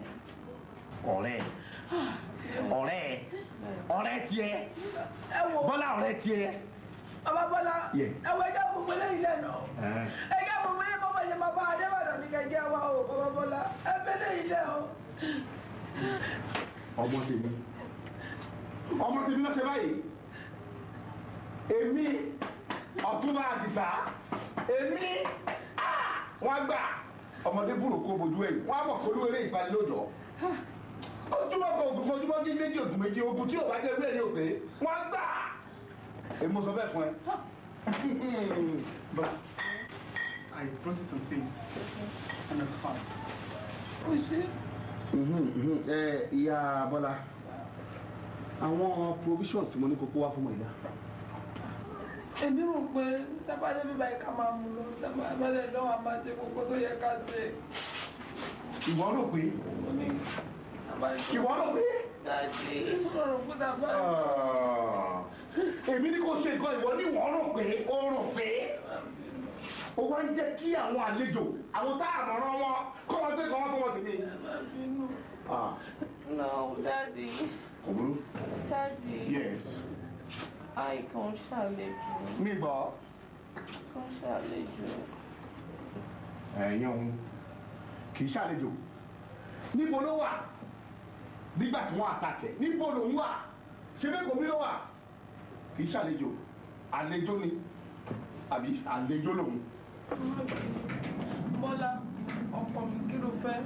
ọ̀rẹ́ tiẹ̀ Bọ́lá ọ̀rẹ́ tiẹ̀. Bàbá Bọ́lá ẹ̀wọ̀ ẹ̀jẹ̀ gbogbo lẹ́yìn lẹ́nu ẹ̀jẹ̀ gbogbo lẹ́yìn bọ́bá yẹn bàbá Adébàdàn ní kẹ̀kẹ́ wa o Bàbá Bọ́lá ẹ̀fẹ̀ lẹ́yìn lẹ́ o. ọmọ tèmi ló ṣe báyìí èmi Ọ̀túnba Àdìsá èmi wọ́n gbà ọmọdé búrò kó bojú ẹ̀yìn wọ́n á mọ̀ kó lóore ìpanilójọ́ ojúmọ́ kan ògùn ojúmọ́ kí méjì ògùn méjì ogun tí ò bá jẹ́ wíwẹ̀ ní òpè wọ́n gbà èmi mo sọ bẹ́ẹ̀ fún ẹ. But I brought you some things and a car. O ṣe. Ìyá Bọ́lá àwọn provisions tí mo ní kókó wá fún mọ̀ ìdá. Èmi rò pé tábàdé bíbá ẹ̀ka máa mú lọ tábàdé náà a máa ṣe gbogbo tó yẹ ká ṣe. Ìwọ rò pé? Ìwọ rò pé? Mo rò pé tábàdé. Èmi ní kò ṣe nǹkan ìwọ ní ìwọ rò pé ó rò pé ó wá ń jẹ́ kí àwọn àlejò àwọn tá àmọ̀ràn wọn kọ́ wọn gbé kan wọ́n fún wọn sí mi. No, Daddy. Kòbúrú. Daddy. Yes. I kàn ṣàlejò. Mi gbọ́. Kàn ṣàlejò. Ẹ̀yin òun kì í ṣàlejò. Níbo ló wà? Nígbà tí wọ́n àtàkẹ́. Níbo ló ń wà? Ṣé bẹ́ẹ̀ kò mí ló wà? Kì í ṣàlejò. Àlejò ni. Àbí àlejò lòun. Bọ́lá ọkọ mi kí ló fẹ́?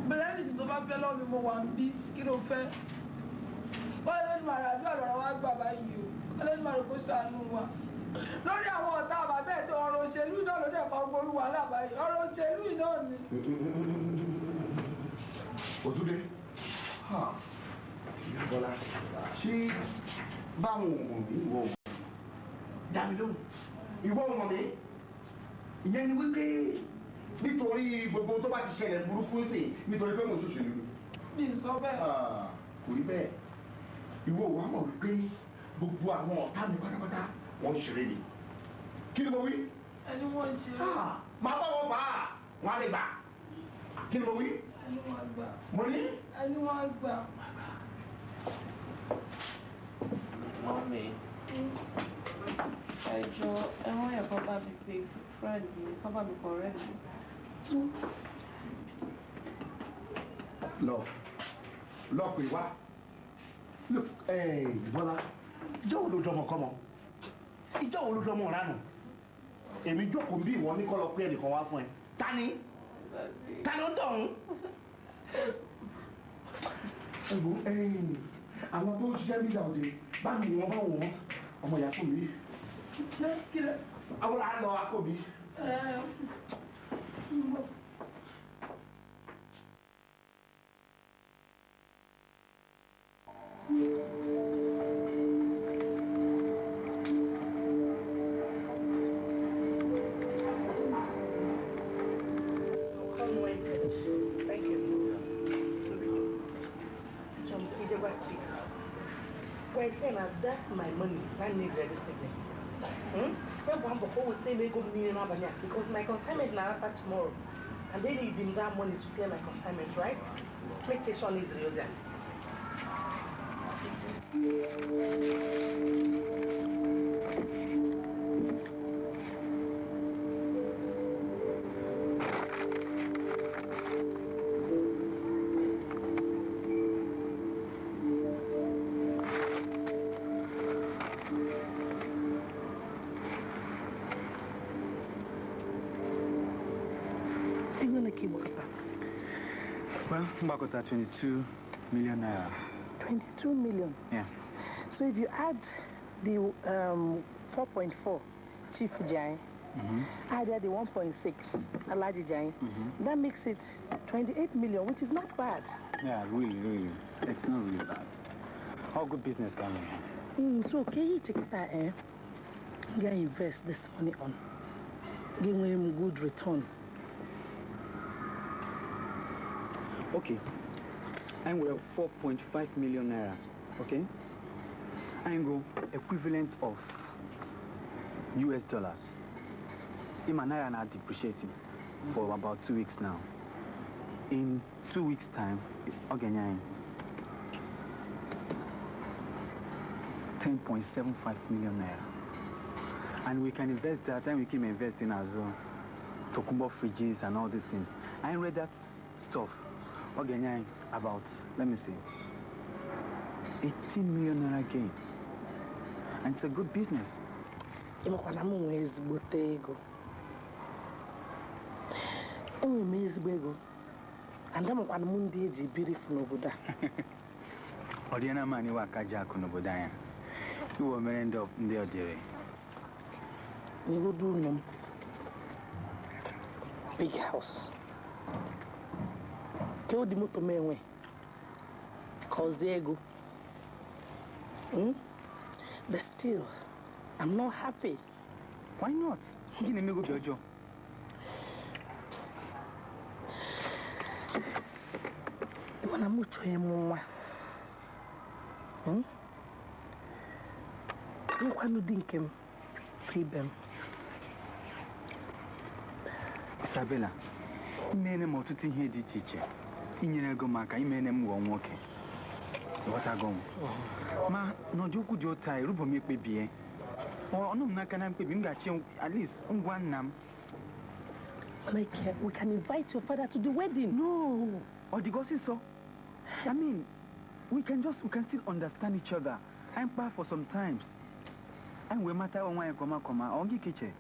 Bẹ̀rẹ̀ ní ti tó bá fẹ́ lọ́wọ́ mi mo wà ń bí kí ló fẹ́? Wọ́n lé ní màrà àbí ọ̀rọ̀ wa gbà báyìí o. Wọ́n lé ní màrà kó ṣàánú wa. Lórí àwọn ọ̀tá àbábẹ́ ètò ọ̀rọ̀ òṣèlú náà ló dẹ̀ fọ́ gbórú wa lábàáyé. Ọ̀rọ̀ òṣèlú náà ni. Òtúndé. Ìyá Bọ́lá ṣé báwọn ò mọ̀ mí ìwọ ò dá mi lóhùn ìwọ ò mọ̀ mí ìyẹn ni wípé nítorí gbogbo tó bá ti ṣẹlẹ̀ burúkú ń sìn nítorí pé mo ń ṣòṣèlú ni. Mi ì sọ bẹ́ẹ̀. Kò rí bẹ́ẹ̀ ìwọ ò wá mọ̀ wípé gbogbo àwọn ọ̀tá mi pátápátá wọ́n ń ṣeré ni. Kí ni mo wí? Ẹni wọ́n ń ṣeré. Màá bá wọn fà á wọn á lè gbà. Kí ni mo wí? Ẹni wọ́n á gbà. Mo ní? Ẹni wọ́n á gbà. Mọ́mí, ẹ jọ ẹ̀wọ̀n yẹn kọ́ bá mi pé friend mi kọ́ bá mi correct mi. Lọ pè wá. Look, Bọ́lá, ìjọ́ wo ló dọmọ kọ́mọ? Ìjọ́ wo ló dọmọ ránù? Èmi jókòó bí ìwọ ní kọ́ lọ pé ẹnìkan wá fún ẹ. Ta ni ó dọ̀hún? Àwọn tó ń ṣiṣẹ́ nígbà òde bá mi wọ́n bá wọ́n ọmọ ìyá fún mi. Ṣé kí lẹ? Àwọn là ń lọ akóbi. That's my money. That needs realistically. Because my consignment now after tomorrow. And then you need that money to clear my consignment, right? Make sure is real there. Well, Mbakota, 22 million naira. 22 million? Yeah. So if you add the 4.4 Chief Jai, add the 1.6 Alaji Jai, that makes it 28 million, which is not bad. Yeah, really. It's not really bad. How good business can we? So can you take that and invest this money on? Give him good return. Okay, I'm with 4.5 million naira, okay? I'm go equivalent of US dollars. In my naira now depreciating for about 2 weeks now. In 2 weeks' time, again, 10.75 million naira. And we can invest that, and we keep investing as well. Tokumbo fridges and all these things. I read that stuff. Again, about, let me see, 18 million naira gain. And it's a good business. I'm and I'm on Monday, beautiful Nobuda. Odiana Mani Wakaja Kunobodaya. You will end up in the day. You will do no big house. Kill the motor man. Cause they go. But still, I'm not happy. Why not? Give me go Jojo. When I'm much more. You can't think him. Freedom. Isabella, mene motuti here di teacher. Inyere go maka imene mu won woke. What a gum. Ma no joku jota rubo me pebie. O no na kana pebi nga chi at least ngwan nam. Like we can invite your father to the wedding. No. Or the gossip so. I mean, we can still understand each other. I'm bad for some times. And we matter on why come on the kitchen.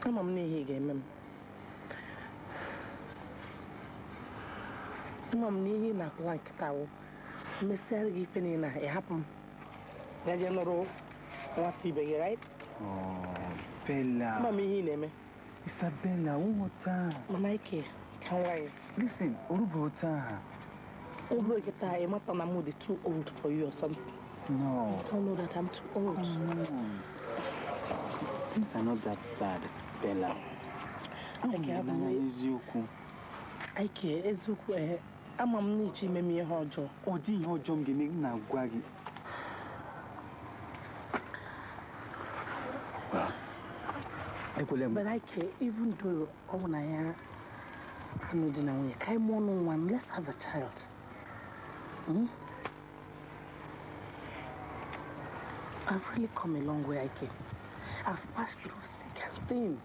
I'm on the game. I'm on the na like towel. Mr. Giffin, it happened. The general, what TV, right? Oh, Bella. Mommy, name Isabella, one more time. Mike, can wait. Listen, Urubota. Urubota, I'm not too old for you or something. No. I don't know that I'm too old. No. Things are not that bad, Bella. I can't Ezuku. I can't Ezuku. I'm a nichi me hojo. Oh, di hojo mgene na gwagi. But I can't, even though I am, let's have a child. I've really come a long way, Ike. I've passed through thick and thin.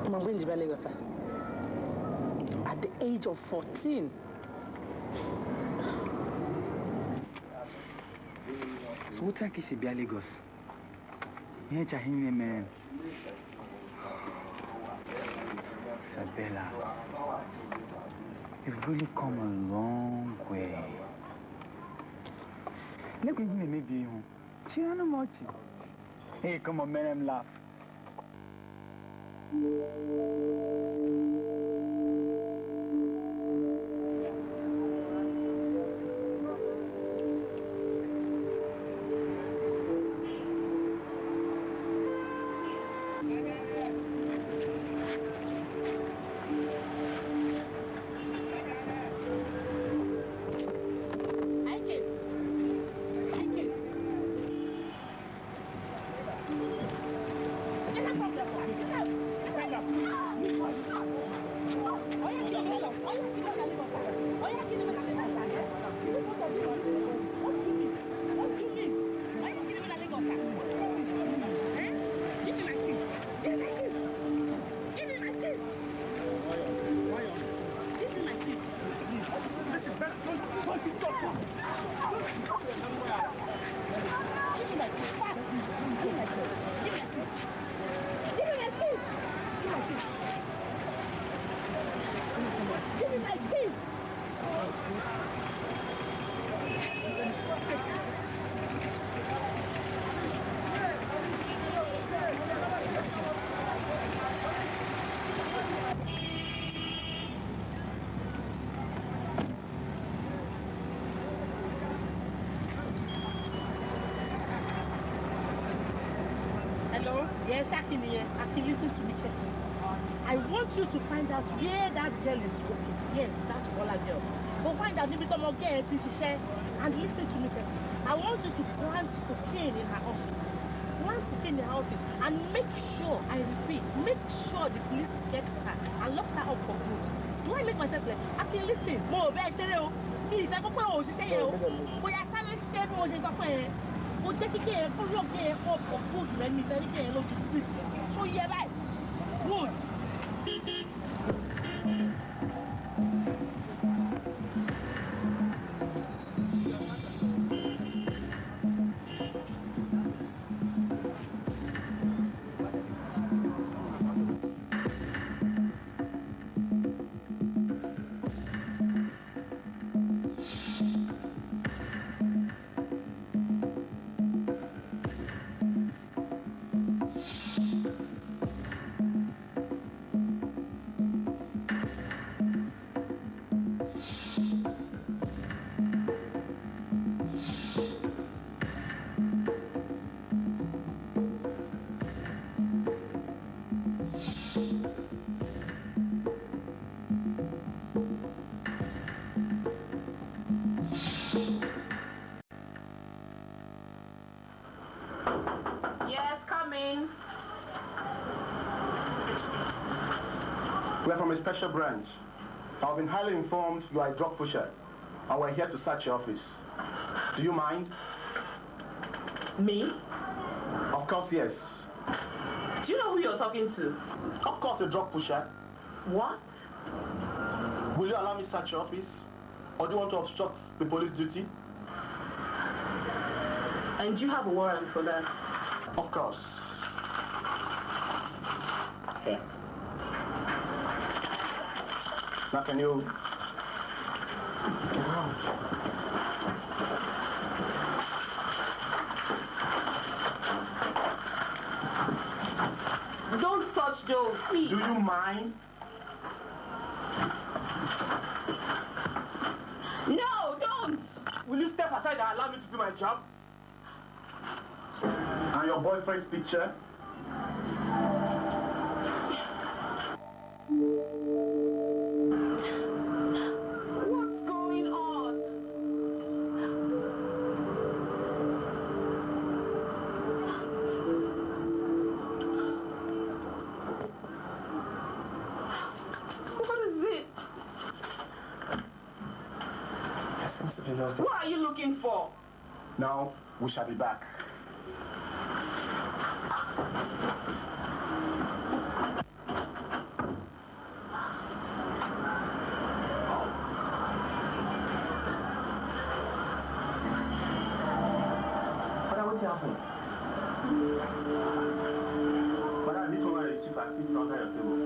I'm going to Lagos at the age of 14. So what are you saying, Lagos? Isabella, you've really come a long way. Look at me, maybe you. She don't know much. Hey, come on, man, laugh. Yes, Akini, listen to me carefully. I want you to find out where that girl is working. Yes, that Ola girl. Go find out if it's a girl and listen to me carefully. I want you to plant cocaine in her office. plant cocaine in her office and make sure, I repeat, make sure the police gets her and locks her up for good. Do I make myself like, okay, listen, mo be sere o. Mi ìfẹ́ kó pé o ṣiṣẹ́ yẹn o. Bóyá sáré ṣe bí mo ṣe sọ pé yẹn. Mo jẹ́ kíkẹ́ yẹn kó lọ́ọ̀ kẹ́ yẹn up for good rẹ̀ mi ìfẹ́ kíkẹ́ yẹn lójú street. So yẹ báyìí. Good. We are from a special branch. I've been highly informed you are a drug pusher, and we're here to search your office. Do you mind? Me? Of course, yes. Do you know who you're talking to? Of course, a drug pusher. What? Will you allow me to search your office? Or do you want to obstruct the police duty? And do you have a warrant for that? Of course. Here. Now can you... Don't touch those, please. Do you mind? No, don't! Will you step aside and allow me to do my job? And your boyfriend's picture? What's going on? What is it? There seems to be nothing. What are you looking for? Now, we shall be back. What's happened? Madam, this woman is cheap and sits under your table.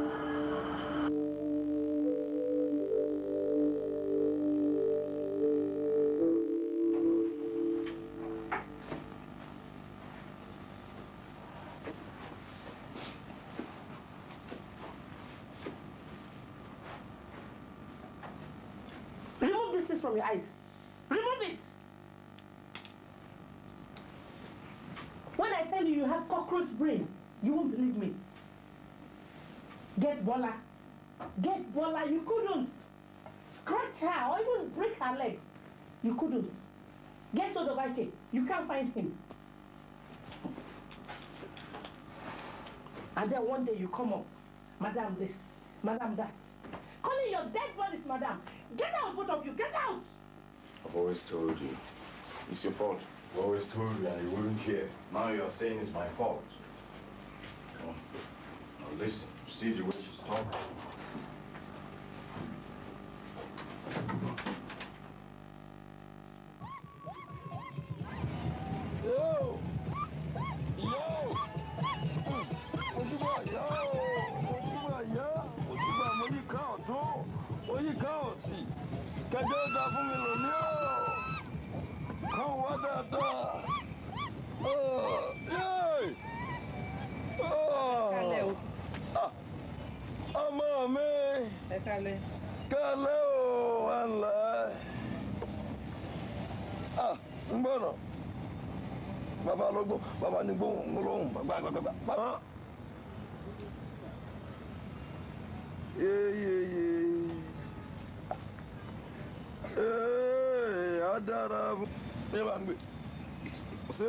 Remove this thing from your eyes. Remove it. When I tell you you have cockroach brain, you won't believe me. Get Bola. Get Bola. You couldn't. Scratch her or even break her legs. You couldn't. Get hold of Ike. You can't find him. And then one day you come up. Madam this, Madam that. Calling your dead bodies, Madam. Get out, both of you. Get out. I've always told you. It's your fault. I've always told you and you wouldn't hear. Now you're saying it's my fault. Oh. Now listen, see the way she's talking. Yo! Yo! Ojúbà yá o! Ojúbà yá! Ojúbà mo yí ká ọ̀tún, mo yí ká òsì. Kẹjọ dá fún mi lónìí o! Kàn wá dáadáa! Yéé! Kálẹ̀ o. Ọmọ mi! Ẹ kálẹ̀. Kálẹ̀ o! Ẹ ǹlẹ́! Ń gbọ́nà. Bàbá lọ́gbọ́n, bàbá ní gbóhùn lóhùn, bàbá. Yéyéyé. Á dára. Ẹ bá ń gbé. Ṣé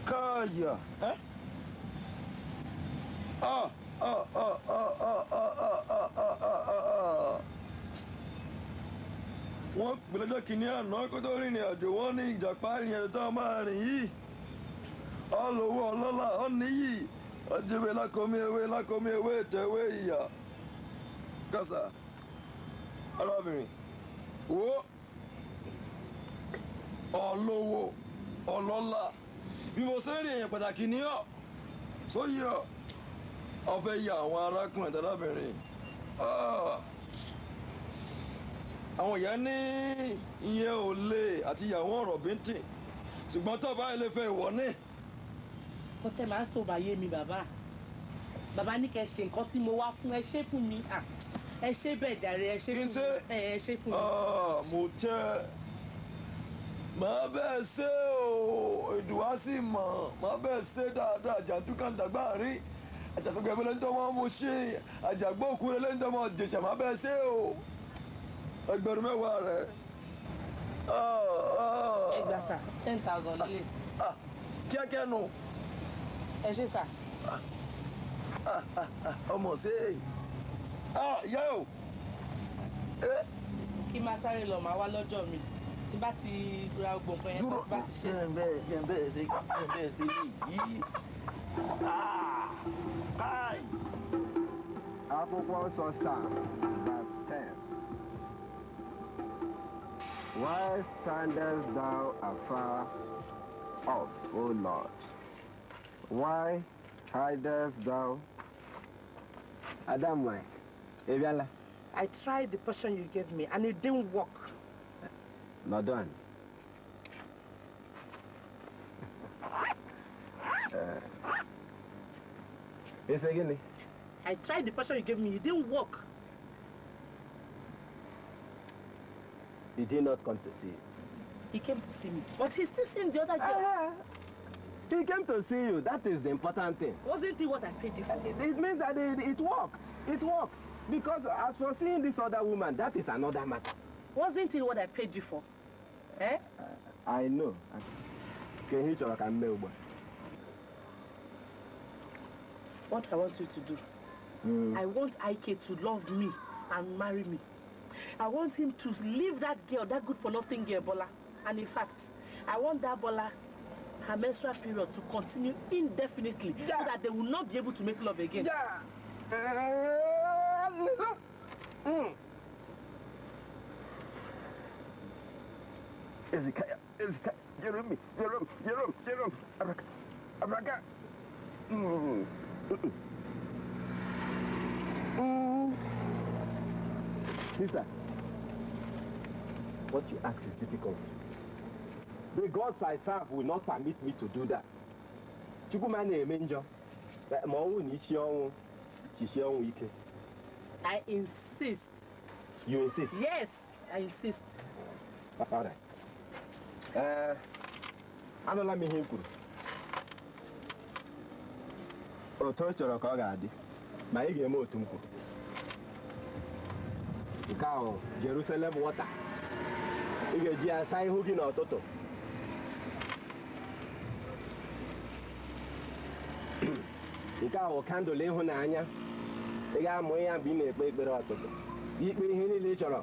Kaya. Eh? Wọ́n pè lọ́jọ́ kìíní àná kó tó rìnrìn àjò wọ́n ní ìjàpá ìrìn àjò tó máa rìn yìí. Ọlọ́wọ́ ọlọ́lá ọ̀níyì ọjọ́bẹ̀ lákòmí ewé ìtẹ̀wé ìyá. Kásá arábìnrin wo ọlọ́wọ́ ọlọ́lá bí mo ṣe ń rìn èèyàn pàtàkì ní ọ́ sóyè ọ́ ọfẹ́ yà àwọn arákùnrin àtàlábìnrin. Àwọn ìyá ní ìyẹn ò lè àti ìyàwó ọ̀rọ̀ bíntín ṣùgbọ́n tó bá ilé fẹ́ ìwọ ní. Kọ́ tẹ́ máa ń sọ bàyé mi bàbá. Bàbá ní kẹ́ ṣe nǹkan tí mo wá fún ẹ ṣe fún mi. Ẹ ṣe bẹ́ẹ̀ jàre ẹ ṣe fún mi. Ẹ ṣe fún mi. Mo tẹ́ màá bẹ́ẹ̀ ṣe o ìdùwá sì mọ̀ màá bẹ́ẹ̀ ṣe dáadáa jàǹdùkàǹdàgbà rí àjàfẹ́gbẹ́ ẹgbẹ́ lẹ́ńtọ́ wọn mo ṣe àjàgbọ́ òkú lẹ́ńtọ́ wọn jẹ̀ṣẹ̀ màá bẹ́ẹ̀ ṣe o ẹgbẹ̀rún mẹ́wàá rẹ̀. Ẹ gbà sà 10,000 lélẹ̀. Kíákíá nù. Ẹ ṣe sà. Ọmọ ṣe ìyá o. Kí máa sáré lọ máa wá lọ́jọ́ mi tí bá ti ra gbogbo nǹkan yẹn tí bá ti ṣe. Jẹ́ bẹ́ẹ̀ ṣe yìí. Káì. Akwụkwọ nsọ Psalm verse 10. Why standest thou afar off, O Lord? Why hidest thou? Adam, why? Eviala. I tried the portion you gave me and it didn't work. Not done. Yes, again. I tried the portion you gave me, it didn't work. Did he not come to see you? He came to see me, but he's still seeing the other girl. He came to see you. That is the important thing. Wasn't it what I paid you for? It means that it worked. It worked. Because as for seeing this other woman, that is another matter. Wasn't it what I paid you for? Eh? I know. What I want you to do, I want Ike to love me and marry me. I want him to leave that girl, that good-for-nothing girl, Bola. And in fact, I want that Bola, her menstrual period, to continue indefinitely so that they will not be able to make love again. Ezekiah, Jerome, Abraka. Sister, what you ask is difficult. The gods I serve will not permit me to do that. I insist. You insist? Yes, I insist. All right. Anụla m ihe m kwuru. Otu ọ chọrọ ka ọ ga-adị, ma ị ga-eme otu m kwuru. Nke ahụ Jerusalem water. Ị ga-eji ya saa ihu gị n'ụtụtụ. Nke ahụ kandụl ịhụnanya. Ị ga-amụ ya mgbe ị na-ekpe ekpere ọtụtụ. Ikpe ihe niile ị chọrọ.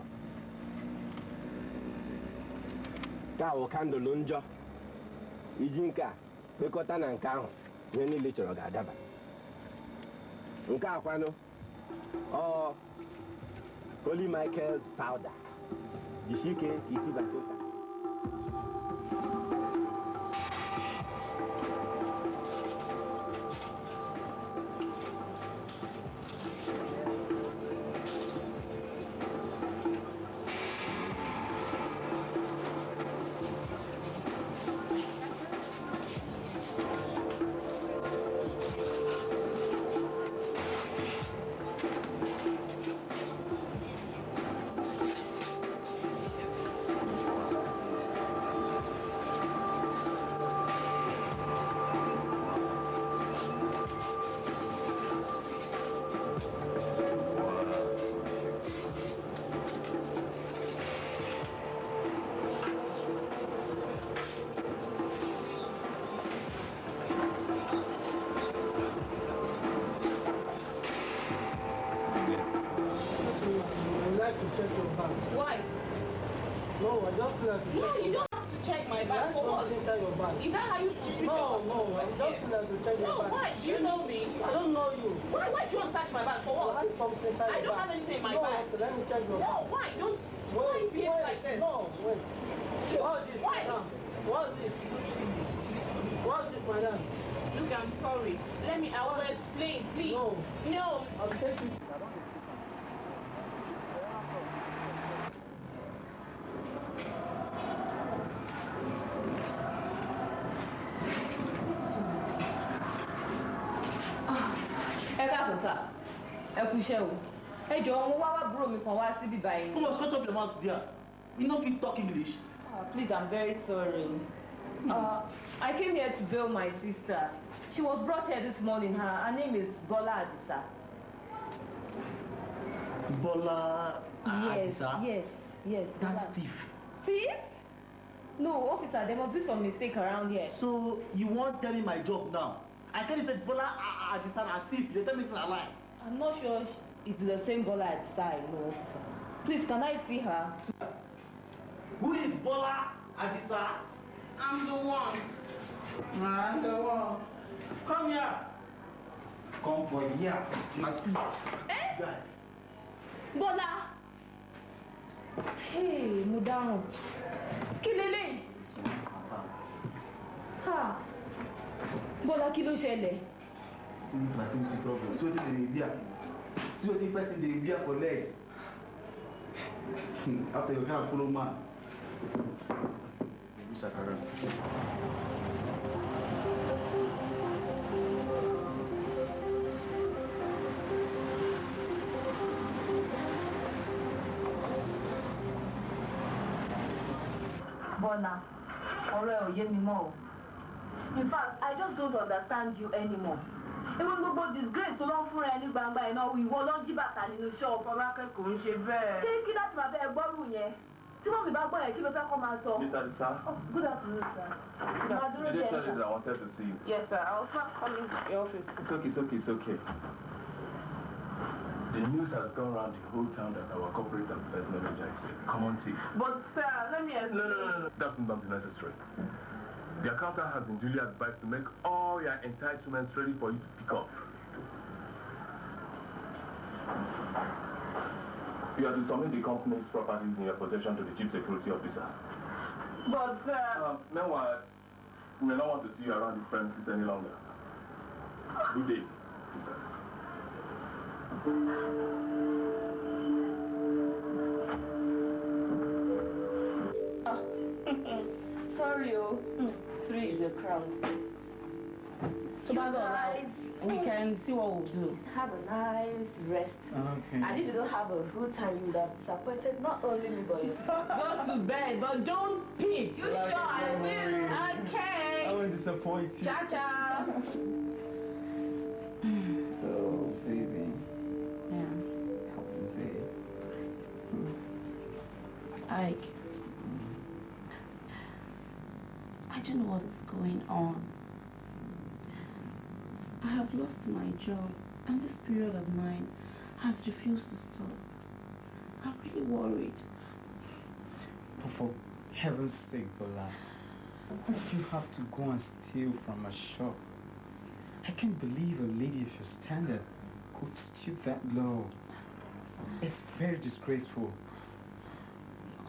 Nke ahụ kandụl njọ. Iji nke a kpekọta na nke ahụ ihe niile ị chọrọ ga-adaba. Nke a kwanụ Holy Michael powder. Jishike itibatoka. No, you don't have to check my bag. For what? Inside your bag. Is that how you treat your No, I just feel like to check your bag. No, why? Do you know me? I don't know you. Why do you want to search my bag? For what? Why something inside I your don't bag? have anything in my No, bag. okay, let me check your bag. No, why? Don't. Why you behave like this? No, wait. What is this, Why? madam? What is this? What is this, madam? Look, I'm sorry. I will explain, please. No. No. I'll take you. Ẹ káàsán sá, ẹ kú iṣẹ́ o. Ẹ jọ̀ọ́ mo wá búrò mi kan wá síbí báyìí. Come on, shut up your mouth there. You know if you talk English. Please, I'm very sorry. I came here to bail my sister. She was brought here this morning. Her name is Bola Adisa. Bola Adisa? Yes. That's thief. Thief? No, officer, there must be some mistake around here. So you won't tell me my job now? I tell you said Bola Adisa a thief. You tell me it's a lie. I'm not sure it's the same Bola Adisa, no, officer. Please, can I see her? Who is Bola Adisa? I'm the one. I'm the one. Come here. Come for here. My thief. Guy. Bola! Hey, mo dáràn. Kí leléyìí? Ha! Bola, kí ló ṣẹlẹ̀? See my same problem. See what is in the beer. See what the person dey beer for leg. After you can't follow man. Shakara. Bola, ọ̀rọ̀ ẹ ò yé mi mọ́ o. In fact, I just don't understand you anymore. Even gbogbo disgrace tó lọ ń fúnra ẹ ní gbangba ẹ̀ náà, ìwọ ló jí bàtà nínú ṣọ́ọ̀bù ọlákẹ́kọ̀ọ́ ń ṣe bẹ́ẹ̀. Ṣé kí láti máa bẹ́ẹ̀ gbọ́rù yẹn? Tí mọ́mí bá gbọ́ yẹn, kí ló fẹ́ kọ́ máa sọ? Miss Adisa. Oh, good afternoon, sir. Did they tell you that I wanted to see you? Yes, sir. I was not coming to your office. It's okay. The news has gone around the whole town that our corporate and fed manager is a common thief. But, sir, let me explain. No. That will not be necessary. The accountant has been duly advised to make all your entitlements ready for you to pick up. You are to submit the company's properties in your possession to the chief security officer. But, sir... meanwhile, we may not want to see you around these premises any longer. Good day, Miss Adisa. Sorry, 3 is a crowd. Guys, we can see what we'll do. Have a nice rest. Okay. And if you don't have a good time, you would have disappointed not only me but yourself. Go to bed, but don't peep. You sure I will? Okay. I won't disappoint you. Cha-cha. So, baby. Yeah. How to say? Ike, I don't know what is going on. I have lost my job, and this period of mine has refused to stop. I'm really worried. But for heaven's sake, Bola, why did you have to go and steal from a shop? I can't believe a lady of your standard could stoop that low. It's very disgraceful.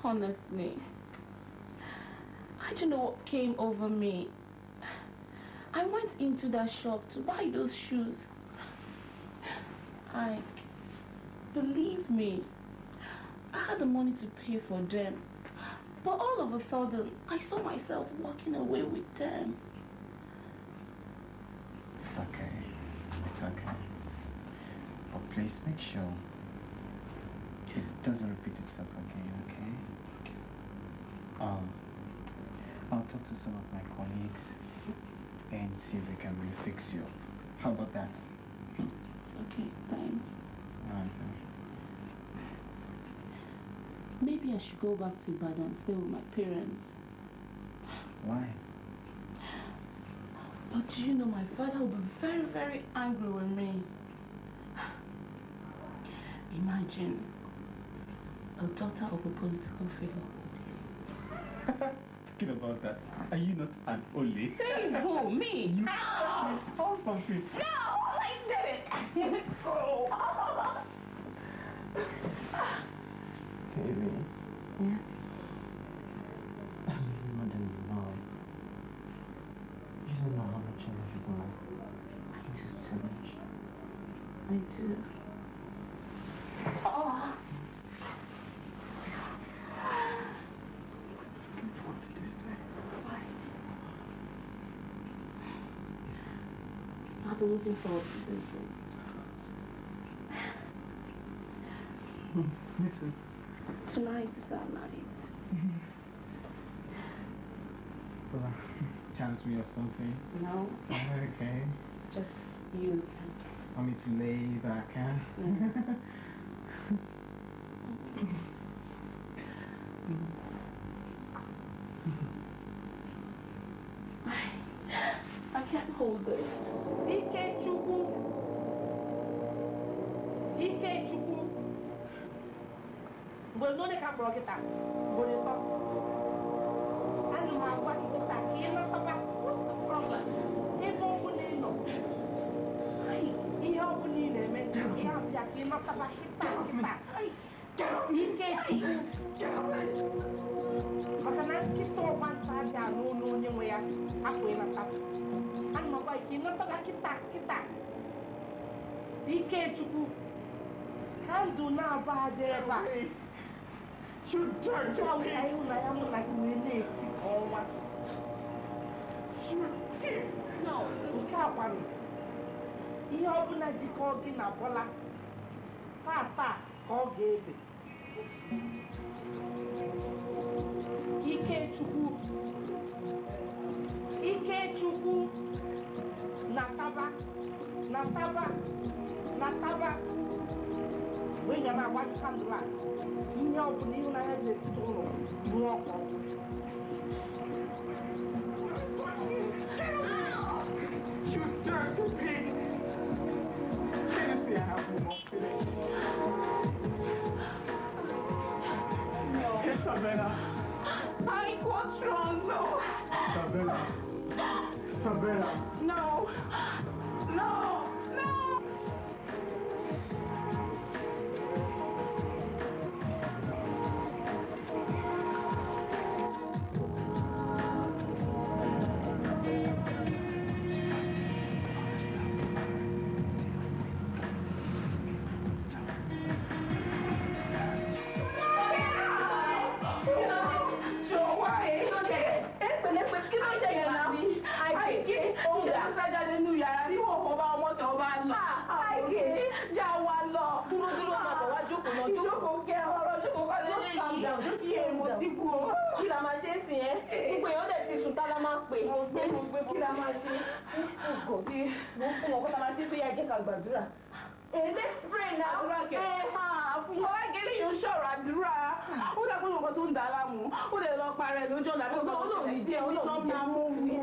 Honestly, I don't know what came over me. I went into that shop to buy those shoes. Believe me, I had the money to pay for them. But all of a sudden, I saw myself walking away with them. It's okay. It's okay. But please make sure it doesn't repeat itself again, okay? I'll talk to some of my colleagues and see if they can really fix you up. How about that? It's okay, thanks. Maybe I should go back to Ibadan and stay with my parents. Why? But do you know my father will be very, very angry with me. Imagine a daughter of a political figure. talking about that? Are you not an Ole? Says who? Me? You saw something. No, I did it. Oh. Baby. Yeah. I love you more than you know it. You don't know how much I love you, Bola. I do so much. I do. Oh. I've been looking forward to this one. Me too. Tonight is our night. Bola, chance me or something? No. Okay. Just you. Want me to lay back, huh? I can't hold this. Ikechukwu. Mgbe n'one ka mkpọrọ kịta, mgbe n'ịtọ. Ana m agwa gị kịta ka ị nọtaba. What's the problem? Ebe ọ bụla ị nọ. Ihe ọ bụla ị na-eme, ihe abịa ka ị nọtaba kịta. Ikechukwu. Maka na nkịta ọgba nta aja n'ụlọ onye nwe ya, hapụ ịnata. Ana m agwa gị ka ị nọtaba kịta. Ikechukwu. Handle now, bad ever. You dirty pig! I'm like related. You thief! No, you can't worry. You open a jikog in a bola. Tata, call Gabe. Ikechukwu. Nataba. When you're not watching candlelight, you know, when you have this stone, you walk on. You dirty pig! Can you see I have no more feelings? No. Isabella! What's wrong? No. Isabella! No. Let's pray now. Why getting you sure àdúrà? Ó dà pé nǹkan tó ń dà láàmú. Ó lè lọ parẹ́ lójú ọ̀la bí wọ́n lò ní jẹ́ olóòní jẹ́ mú wí.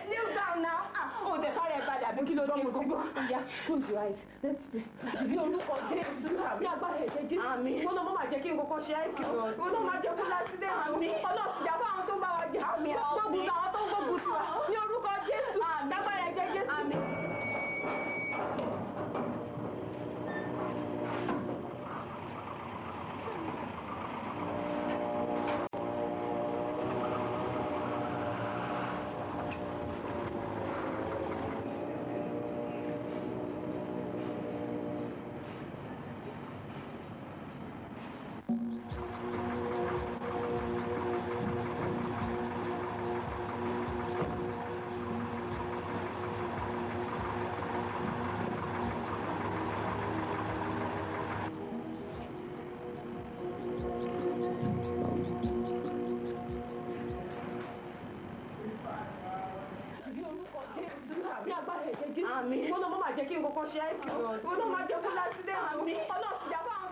Kneel down now. Ó dẹ̀ kárí ẹ̀ padà bí kí ló dé gbogbo. Ìyá, close your eyes. Let's pray. Bí orúkọ Jésù, bí agbára ẹ̀jẹ̀ Jésù. Àmín. Wọ́n náà má jẹ́ kí n kọ́kọ́ ṣe àìkú. Wọ́n náà má jẹ́ kó lásìdẹ̀. Àmín. Ọlọ́run jà fún àwọn tó ń bá wa jà. Àmín. Gbógun tàwọn tó ń gbógun tiwa. Ní orúkọ Jésù. Agbára ẹ̀jẹ̀ Jésù. Àmín. Àmín. Wọ́n náà má jẹ́ kí n kọ́kọ́ ṣe àìkú. Wọ́n náà má jẹ́ kó lásìdẹ̀. Àmín. Ọlọ́run jà fún àwọn.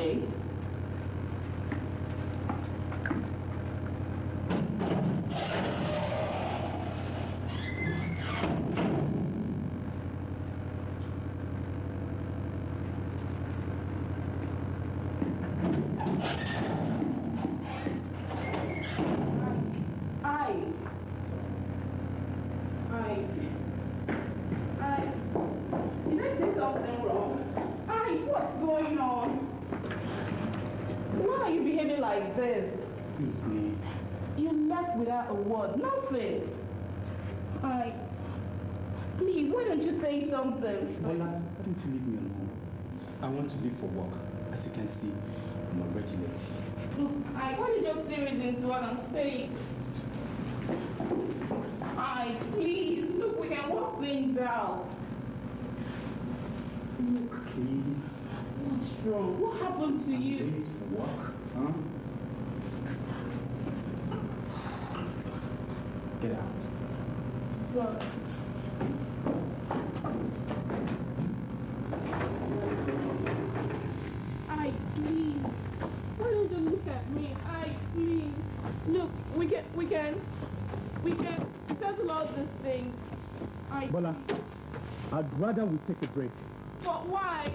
Okay. Did I say something wrong? What's going on? Why are you behaving like this? Excuse me. You left without a word. Nothing. Please, why don't you say something? Bola, why don't you leave me alone? I want to leave for work. As you can see, I'm already late. Look, why don't you just see reasons what I'm saying? Please, look, we can work things out. Look, please. What's wrong? What happened to you? Late for work, huh? Get out. Right. Please. Why don't you look at me? Please. Look, we can settle all these things. Bola, I'd rather we take a break. But why?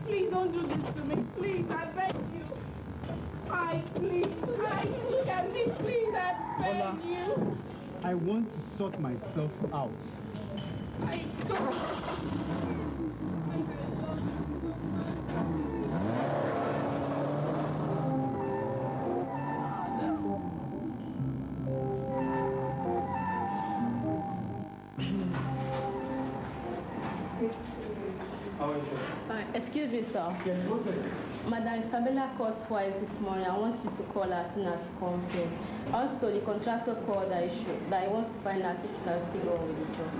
Please don't do this to me. Please, I beg you. Please. Look at me, please, I beg Bola, you. I want to sort myself out. I don't. Excuse me, sir. Yes, what's it? Madam Isabella called twice this morning. I want you to call her as soon as she comes here. Also, the contractor called that he wants to find out if he can still go on with the job.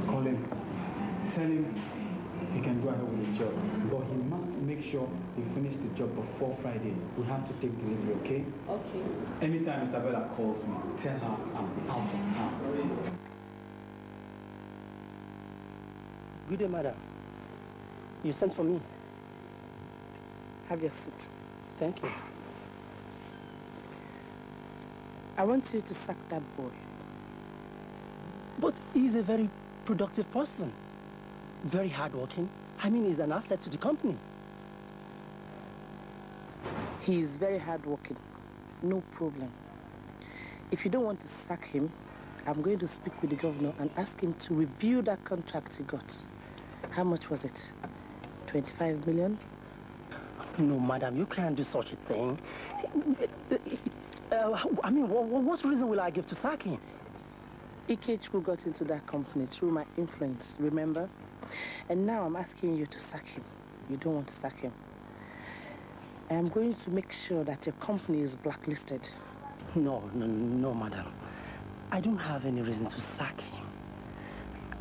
Call him. Tell him he can go ahead with the job, but he must make sure he finishes the job before Friday. We have to take delivery, okay? Okay. Anytime Isabella calls me, tell her I'm out of town. Good day, madam. You sent for me. Have your seat. Thank you. I want you to sack that boy. But he's a very productive person. Very hardworking. I mean, he's an asset to the company. He is very hardworking. No problem. If you don't want to sack him, I'm going to speak with the governor and ask him to review that contract he got. How much was it? 25 million? No, madam, you can't do such a thing. I mean, what reason will I give to sack him? Ikechukwu got into that company through my influence, remember? And now I'm asking you to sack him. You don't want to sack him. I am going to make sure that your company is blacklisted. No, madam. I don't have any reason to sack him.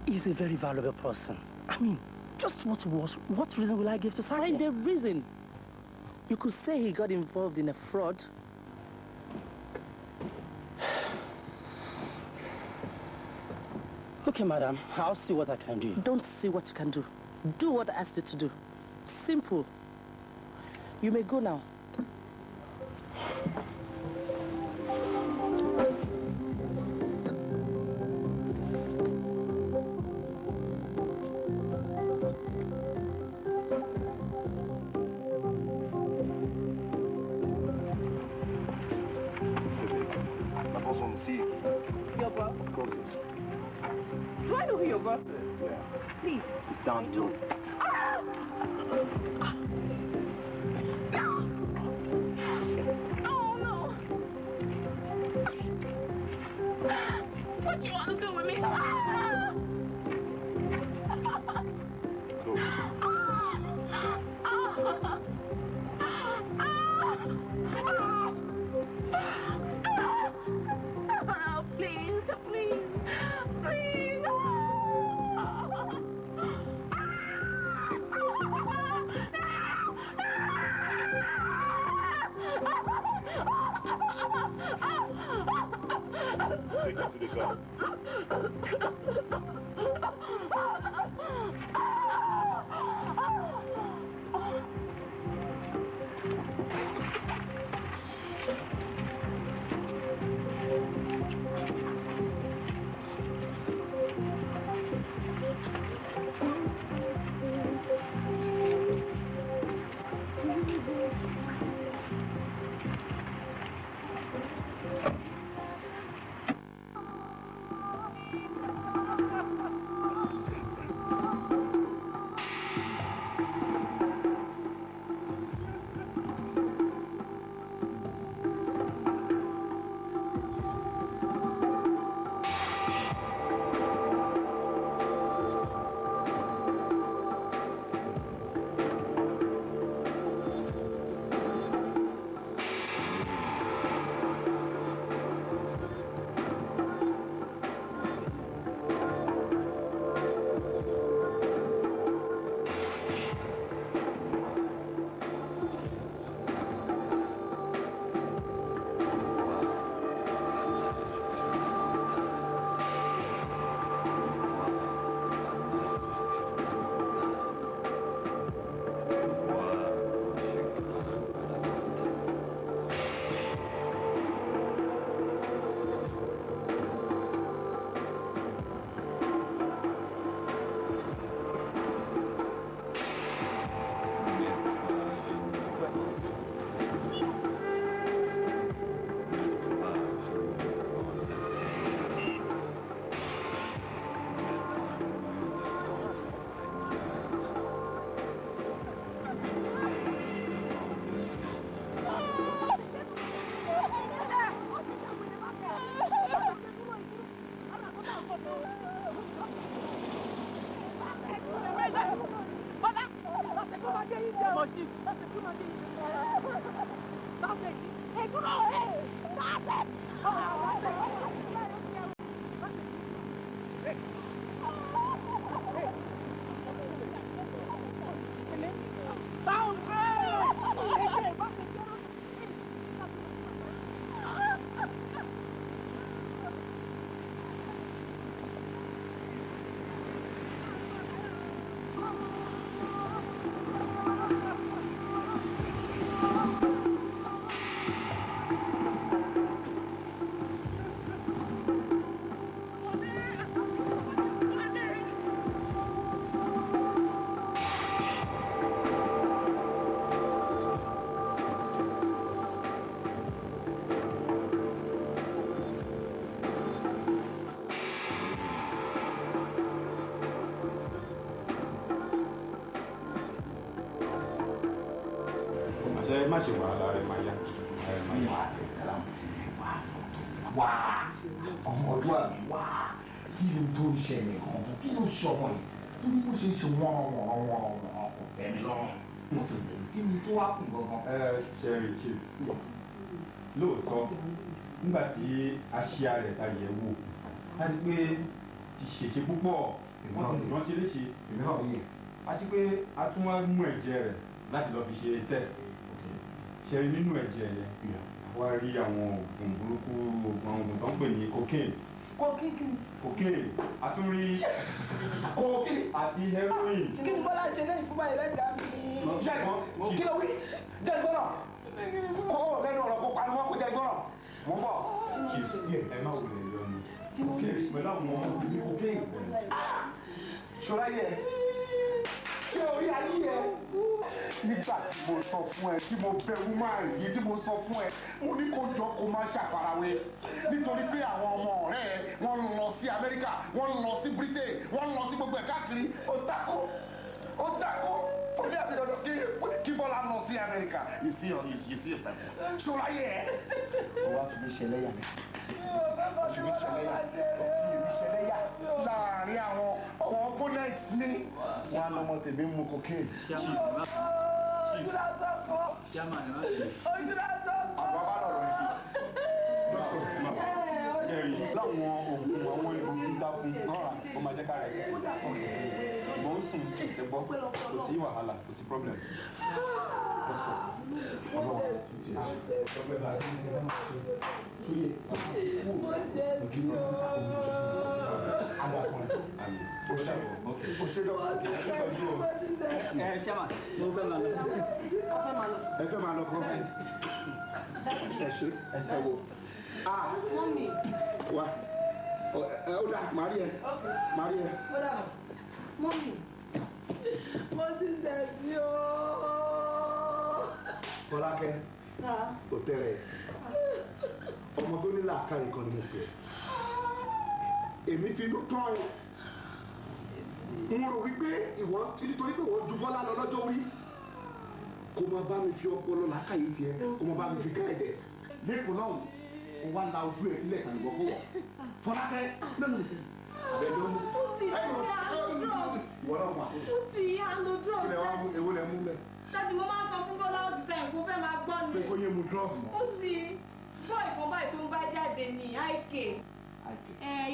He's a very valuable person. I mean, just what reason will I give to sack him? Find a reason. You could say he got involved in a fraud. Okay, madam, I'll see what I can do. Don't see what you can do. Do what I asked you to do. Simple. You may go now. Your boss? Do I know who your boss is? Yeah. Please. It's down the road. Oh, no. What do you want to do with me? Please, please, please. Take her to the car. má ṣe wàhálà rẹ máa yá rẹ máa yá. wá ọmọ ọdún àmì wá kí ló tó ń ṣẹlẹ̀ gan-an kí ló ṣọmọ yìí torí bó ṣe ṣe wọ́n kò tẹ̀mí lọ́rùn wọ́n ti sè kí ni tó wá kùn gangan. ṣe rí chief lóòótọ́ nígbà tí a ṣí ara ẹ̀ ta yẹ̀ wò a rí pé ti ṣèṣe púpọ̀ wọ́n ti dùn ṣe léṣe àti pé a tún wá mú ẹ̀jẹ̀ rẹ̀ láti lọ fi ṣe test ṣe rí nínú ẹ̀jẹ̀ yẹn wá rí àwọn oògùn burúkú oògùn tó ń pè ní cocaine a tún rí cocaine àti heroin. kí ni bọ́lá ṣe lẹ́yìn fún báyìí lẹ́gbàá mi. kí ló wí jẹ́ gbọ́nà kó o lẹ́nu ọ̀rọ̀ kó parí wọn kó jẹ́ gbọ́nà mo ń bọ̀. ẹ má wulẹ̀ lọ́nu cocaine pẹ̀lú àwọn ọmọ ní cocaine ṣọlá yẹ ṣé orí ayé yẹ nígbà tí mo sọ fún ẹ tí mo bẹ̀rù máa yìí tí mo sọ fún ẹ mo ní kó jọ kó má ṣàfarawé nítorí pé àwọn ọmọ ọ̀rẹ́ ẹ wọ́n ń lọ sí Amẹ́ríkà wọ́n ń lọ sí Britain wọ́n ń lọ sí gbogbo ẹ̀ káàkiri ó dákó ó ní àti dandan kí Bọ́lá lọ sí Amẹ́ríkà you see yourself ṣọlá yẹ ó wá fi mí ṣẹlẹ̀ yà mí ṣẹlẹ̀ yà láàrin àwọn opponents mi wọn á lọmọ tèmi mú cocaine. ojú lásán fún ojú lásán fún. àbá bá lọ̀rọ̀ jẹ́rì láwọn oògùn àwọn egbògi dá fún náà ó máa jẹ́ ká rẹ̀ títí ṣùgbọ́n ó sùn sí ṣe gbọ́ kò sí wàhálà kò sí problem. ẹ fẹ́ máa lọ kọ́ ẹ ṣe ẹ wo wa ó dà màrí ẹ. mọ́mì mo ti sẹ̀ sí o. Fọlákẹ́ ò tẹ̀rẹ̀ ọmọ tó ní làákàyè kan ni mo pè é èmi fi inú tán ẹ mo rò wípé ìwọ nítorí pé ìwọ ju Bọ́lá lọ lọ́jọ́ orí kó máa bá mi fi ọpọlọ làákàyè tiẹ̀ kó máa bá mi fi gáàdẹ̀ lẹ́kọ̀ọ́ náà ó wá la ojú ẹ̀ sílẹ̀ kàn ìbọn kó wọ̀ Fọlákẹ́ lẹ́nu àbẹ̀dọ́ mú ìwọ náà wà kí lè wá mú ewu lẹ mú lẹ. Dájú mo máa ń sọ fún Bọ́lá ọ̀sùn tẹ̀ kó fẹ́ máa gbọ́ ni. pé kó yé mu drọ́ọ̀gù mọ́. Ó ti bọ́ ìkan báyìí tó ń bá jáde ní Ike.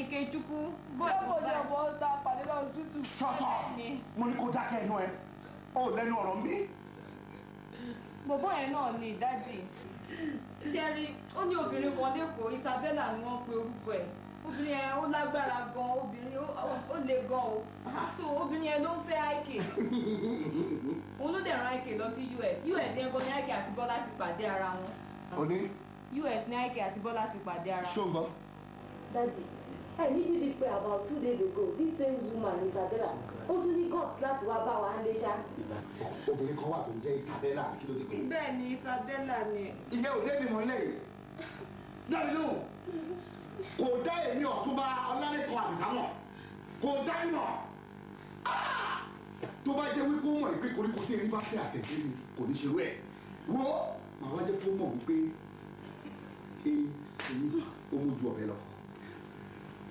Ikechukwu. Bọ́ọ̀bù ṣe ọ̀bọ̀ ọ̀tá pàdé lọ hospital. Ṣọ́tọ̀ mo ní kó dákẹ́ ẹnu ẹ ó lẹ́nu ọ̀rọ̀ mi. Bọ̀bọ́ yẹn náà ni ìdájì. Ṣẹ́rí ó ní obìnrin kan lẹ́kọ̀ọ́ Isabella ni wọ́n pe orúkọ ẹ̀. Obìnrin yẹn ó lágbára gan, obìnrin ó le gan o. So obìnrin yẹn ló ń fẹ́ Ike. Òun ló dẹ̀ rán Ike lọ sí US. US yẹn gan ni Ike àti Bọ́lá ti pàdé ara wọn. O ní. US ni Ike àti Bọ́lá ti pàdé ara wọn. Ṣó ń gbọ́. Daddy, I need you to about 2 days ago. This same woman, Isabella, ó tún ní God láti wá bá wa ń lé ṣá. Obìnrin kan wà tó ń jẹ́ Isabella kí ló ti pè é. Bẹ́ẹ̀ ni Isabella ni. Ìyẹn ò lé mi mọ́ ilé yìí. Dábì lóhùn. Kò dá èmi Ọ̀túnba Ọlálẹ́kan Àdìsámọ̀. Kò dá ìmọ̀. Tó bá jẹ́ wípé ó mọ̀ ìpín koríko tí èmi bá fẹ́ àtẹ̀jẹ́ mi kò ní ṣerú ẹ̀. Wo màá wá jẹ́ kó mọ̀ wípé èmi ó mú ju ọ̀bẹ lọ.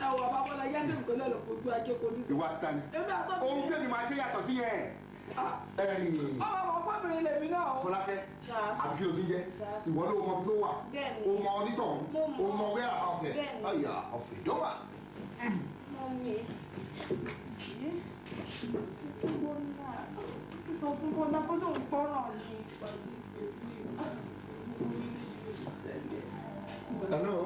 Ẹ̀wọ̀ Babalá yá sí nǹkan náà lọ fojú ajé kò ní sí. Ìwà ti ta ni? Èmi àtọ́ mi. Ohun tẹ́mi máa ṣe yàtọ̀ sí yẹn. Ọmọ ọmọbìnrin lèmi náà. Fọlákẹ́, àbí kí ló ti jẹ́? Ìwọ ló mọ bí tó wà. O mọ onítọ̀hún. O mọ where about it. Ọ̀yà ọ̀fẹ́ ló wà. Mọ́mí. Ti sọ fún Bọ́lá kó lóun gbọ́ràn ni. Hello.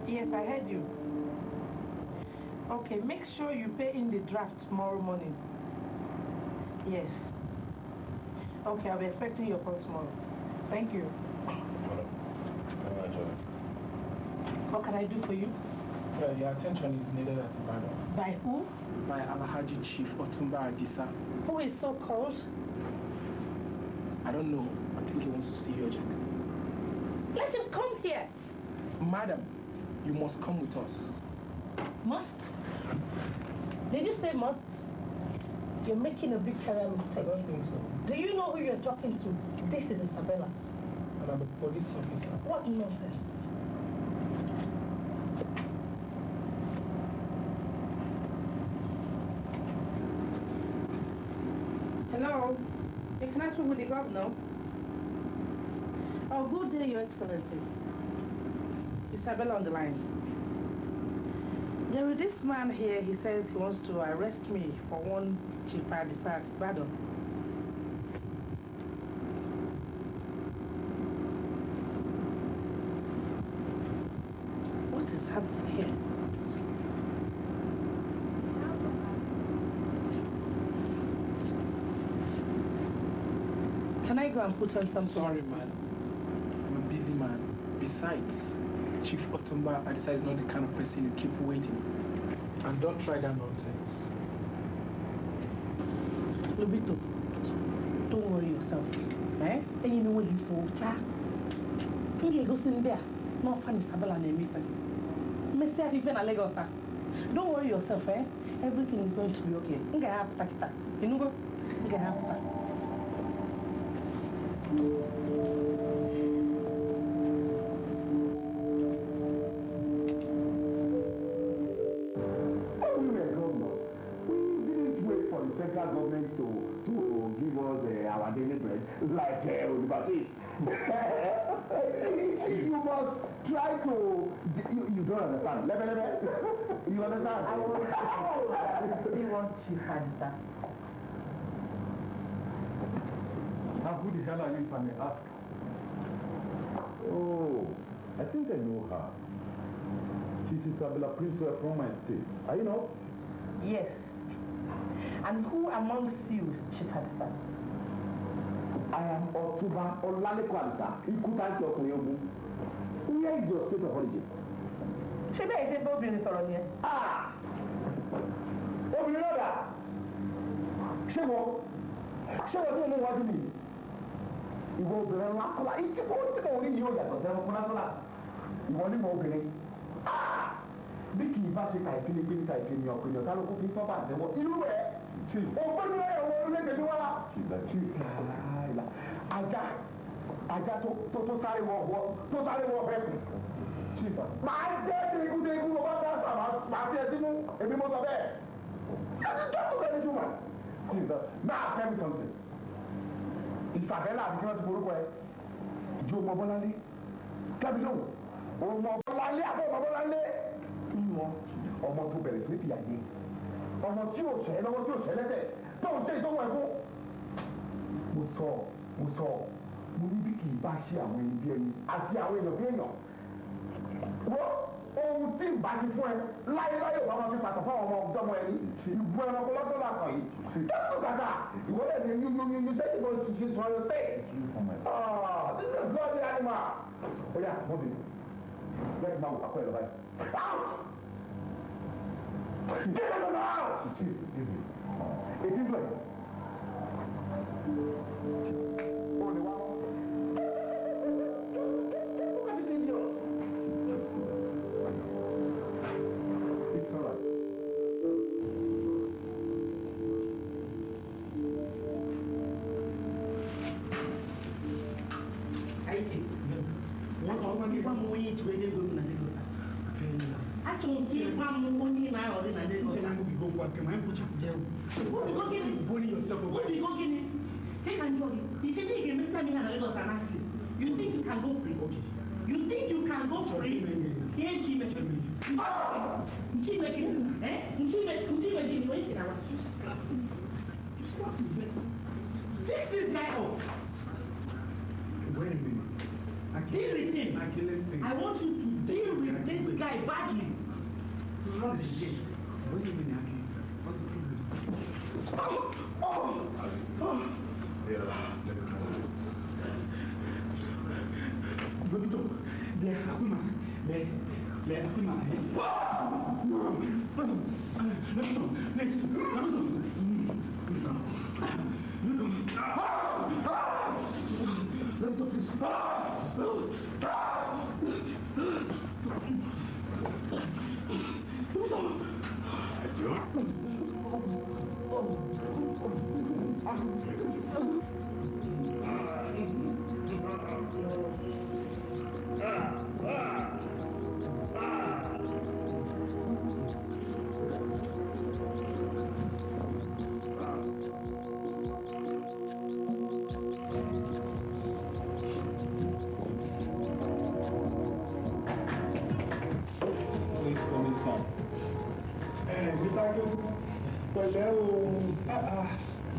Yes, I heard you. Okay, make sure you pay in the draft tomorrow morning. Yes. Okay, I'll be expecting your call tomorrow. Thank you. What can I do for you? Your attention is needed at Ibadan. By who? By Alhaji Chief Otumba Adisa. Who is so called? I don't know. I think he wants to see you urgently. Let him come here. Madam, you must come with us. Must? Did you say must? You're making a big career mistake. I don't think so. Do you know who you're talking to? This is Isabella. And I'm a police officer. What nonsense. Hello? You can I speak with the governor? Oh, good day, Your Excellency. Isabella on the line. There is this man here, he says he wants to arrest me for one Chief Adisa at Ibadan. What is happening here? Can I go and put on some? Sorry, man. I'm a busy man. Besides, Chief Otumba Adisa is not the kind of person you keep waiting. And don't try that nonsense. Lobito, don't worry yourself. Eh? And you know what he's so cha. He goes in there. Not funny Isabella and everything. Myself even a Lagos. Don't worry yourself, eh? Everything is going to be okay. You know what? Central government to give us our daily bread like the Baptist. You must try to. You don't understand. You understand? I want see one Chief Adisa. Now, who the hell are you, if I may ask? Oh, I think I know her. She's Isabella Princewell from my state. Are you not? Yes. And who amongst you is Chief Adisa? I am Otuba Olaleko Adisa, Ikutanti Okuyogun. Where is your state of origin? Ṣé bẹ́ẹ̀ ṣe bóbi ní sọ̀rọ̀ yẹn? Ah! Obìnrin náà dà! Ṣé wọ́n tí mo mú wájú mi? Ìwọ obìnrin lásánlá, ìtí mo rí yóò yàtọ̀ sẹ́wọ̀n fún lásánlá. Ìwọ ní mo obìnrin. Ah! Bí kì í bá ṣe kàìfín ní pé ní kàìfín ní ọ̀pẹ̀lẹ̀ ọ̀tá ló kó fi sọ́bà àtẹ́wọ́. Irú rẹ̀ ògbóni ẹ̀wọ̀ orílẹ̀-èdè tó wá. Ajá tó sáré wọ ọ̀fẹ́ kù. Máa jẹ́ tegun ló bá dá sà máa fi ẹtí mú èmi mo sọ bẹ́ẹ̀. Don't very too much. Now tell me something. Isabella àbí kí wọ́n ti forúkọ ẹ̀. Ìjọ ọmọ Bọ́láńlé. Kábí lóhùn. Ọmọ Bọ́láńlé àbọ̀ ọmọ Bọ́láńlé. Ìwọ̀n ọmọ tó bẹ̀rẹ̀ sí fìyà yé. Ọmọ tí yóò ṣẹ́ lọ́wọ́ tí yóò ṣẹ́ lẹ́sẹ̀. Tóun ṣe ìtọ́wọ́ ẹ̀ fún. Mo sọ. Mo ní bí kì í bá ṣe àwọn ẹni bí ẹni àti àwọn èèyàn bí èèyàn. Wọ́n ohun tí ìbá ṣe fún ẹ láyéláyé ò bá máa fi pàtó fún àwọn ọmọ ẹni. Ìbú ẹranko lọ́sọ̀ làkàn yìí. Dókítà kàkà ìwọ́lẹ̀ ni you say you go to for your state. This is a bloody animal. Ó yá mo bì. Bẹ́ẹ̀ni máa wò kápẹ́ ẹ̀ lọ báyìí. Out! Get out of the house! Chief, easy. It's in play. Only one. package where they go to Lagos. I don't give one money now or in Lagos. You go back and put up there. What do you go get it? Bully yourself. What do you go get it? Take and joy. It's a big game, Mr. Mina Lagos and Africa. You think you can go free? Okay. You think you can go free? Here, Chime. Chime, eh? Chime, wait. You slap me. You slap me. Fix this guy up. Wait a minute. Deal with him. I want you to deal with this guy badly. Rubbish. Wait a minute, Aki. What's the problem? Stay alive. Let me know. Bonito, le Akuma. Pẹ̀lẹ́ o,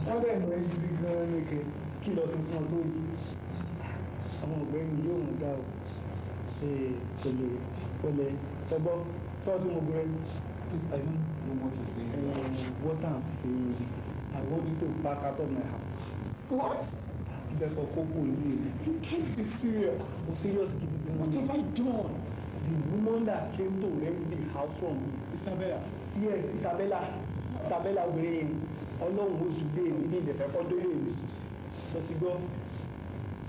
wọ́n bẹ̀ mọ̀ ẹ́ gidi gan-an ní kí lọ sí fún ọdún yìí. Àwọn ọ̀gbẹ́ni yóò mú dá o. Pẹ̀lẹ́ ṣẹgbọ́ sọ́ọ́tún mo gbé. Please, I don't know what you're saying, sir. What I'm saying is, I want you to back out of my house. What? Ìbẹ̀kọ̀ kókó ilé rẹ̀. You can't be serious. I'm serious gidi gan-an. What have I done? The woman that came to rent the house from me. Isabella. Yes, Isabella wẹ̀rẹ̀ ọlọ́run oṣù dé mi ní ìdẹ̀fẹ́ kọ́dọ́ lè mi. So ti gbọ́,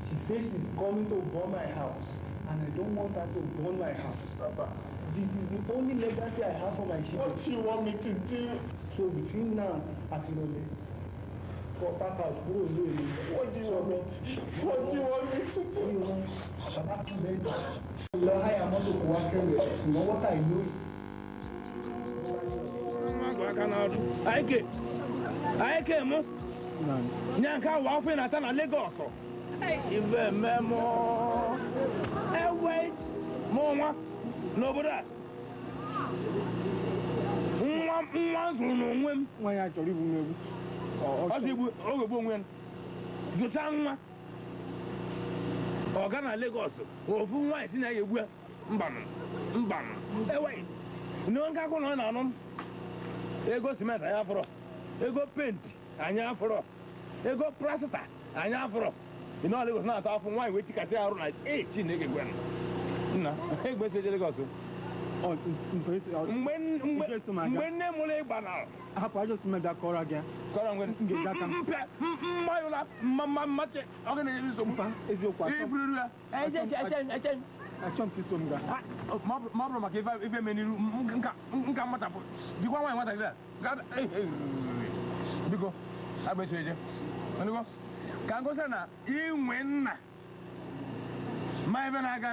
she says she's coming to burn my house and I don't want her to burn my house. Papa, this is the only legacy I have for my children. What do you want me to do? So between now and Ìrọ̀lẹ́, for pack out kúrò ní èmi. What do you want me to do? Bàbá tún bẹ́ẹ̀ dọ̀. Lọ háyà mọ́tò kò wá kẹ́rù ẹ̀ ṣùgbọ́n what I know. Aike mu nyanka wa ofe na ta na Lagos ive memo ewe mo nwa n'obodo a nwa zụrụ n'onwe m nwa ya chọrọ igbu m egbu ọ sị igbu oge gbu onwe ya zụcha nwa ọ ga na Lagos ofu nwaanyị si na ya egbu ya mbanụ ewe n'oge akụ na ọ na-anụ m ego cement anyị afọrọ ego penti anyị afọrọ ego plasta anyị afọrọ ị nọ Lagos na-atọ afọ nwaanyị wee chikasị arụ na Chineke gwe nna egbe si eje Lagos mgbe nne mụrụ ịgba na hapụ ajọ cement bịa kọrọ gị kọrọ ngwe mmayụla mmachi ọ ga na-eri nsogbu eziokwu ifuru ya eche achọ m ka iso m gaa ma ọ bụrụ maka ife meniru nka mmachapụ jikwa nwaanyị nwatakịrị a biko agbaso eje ka ngosi na inwe nna ma ebe na-aga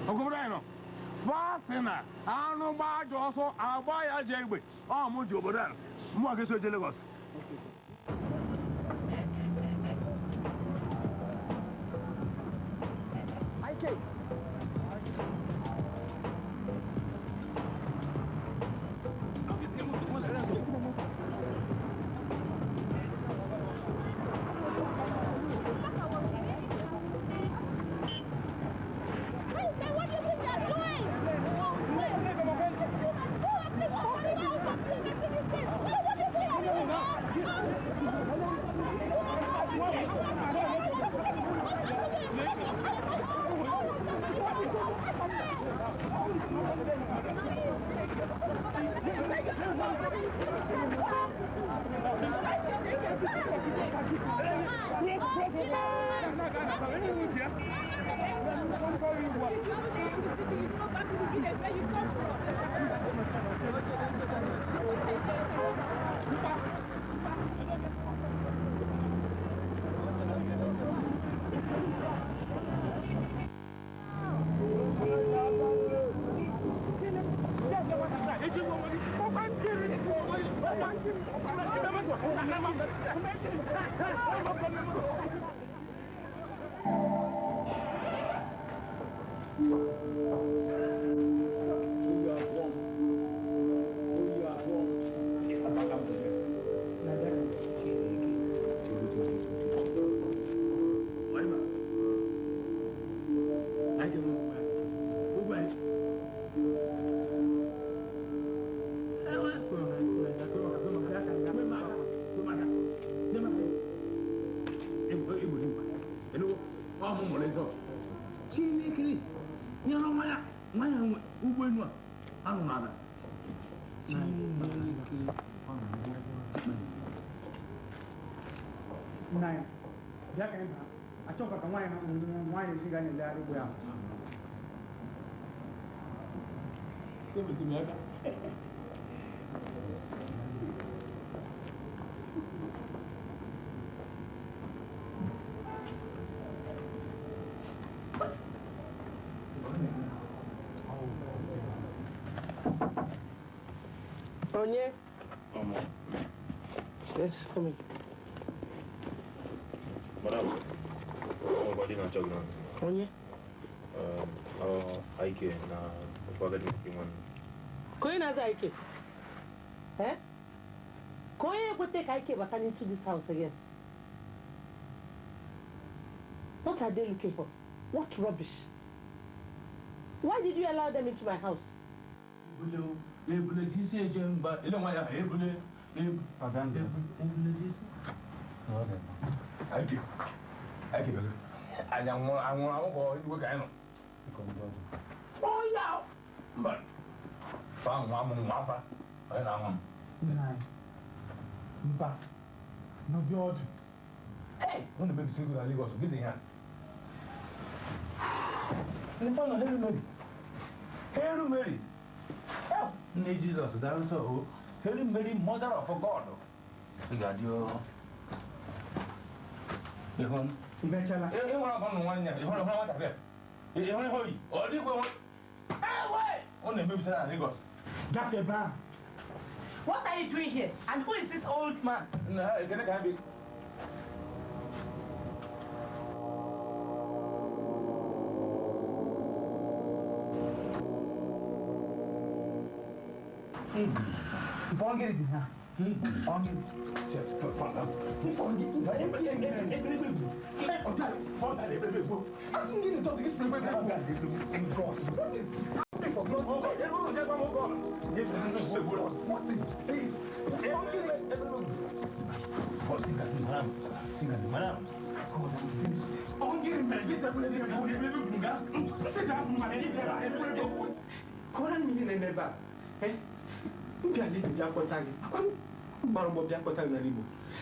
obodo anyị nọ fasị na anụ gba ajọ ọsọ agba ya ji egbe ọ mụ ji obodo a mụ ga-eso eje Lagos Onye? Yes, come in. Madam, nobody na chog na. Onye? Ike na upagad ni one. Ko ina za Ike? Eh? Ko ye go take Ike back into this house again? What are they looking for? What rubbish? Why did you allow them into my house? Hail Mary. Nay, Jesus, that is so. Hail Mary, Mother of God. You got your. You want to bet you want to one year. You want to want to get. You want to hold you. Or you go. Hey, on the baby side, Lagos. Got your bar. What are you doing here? And who is this old man? No, it can't be. Get it here.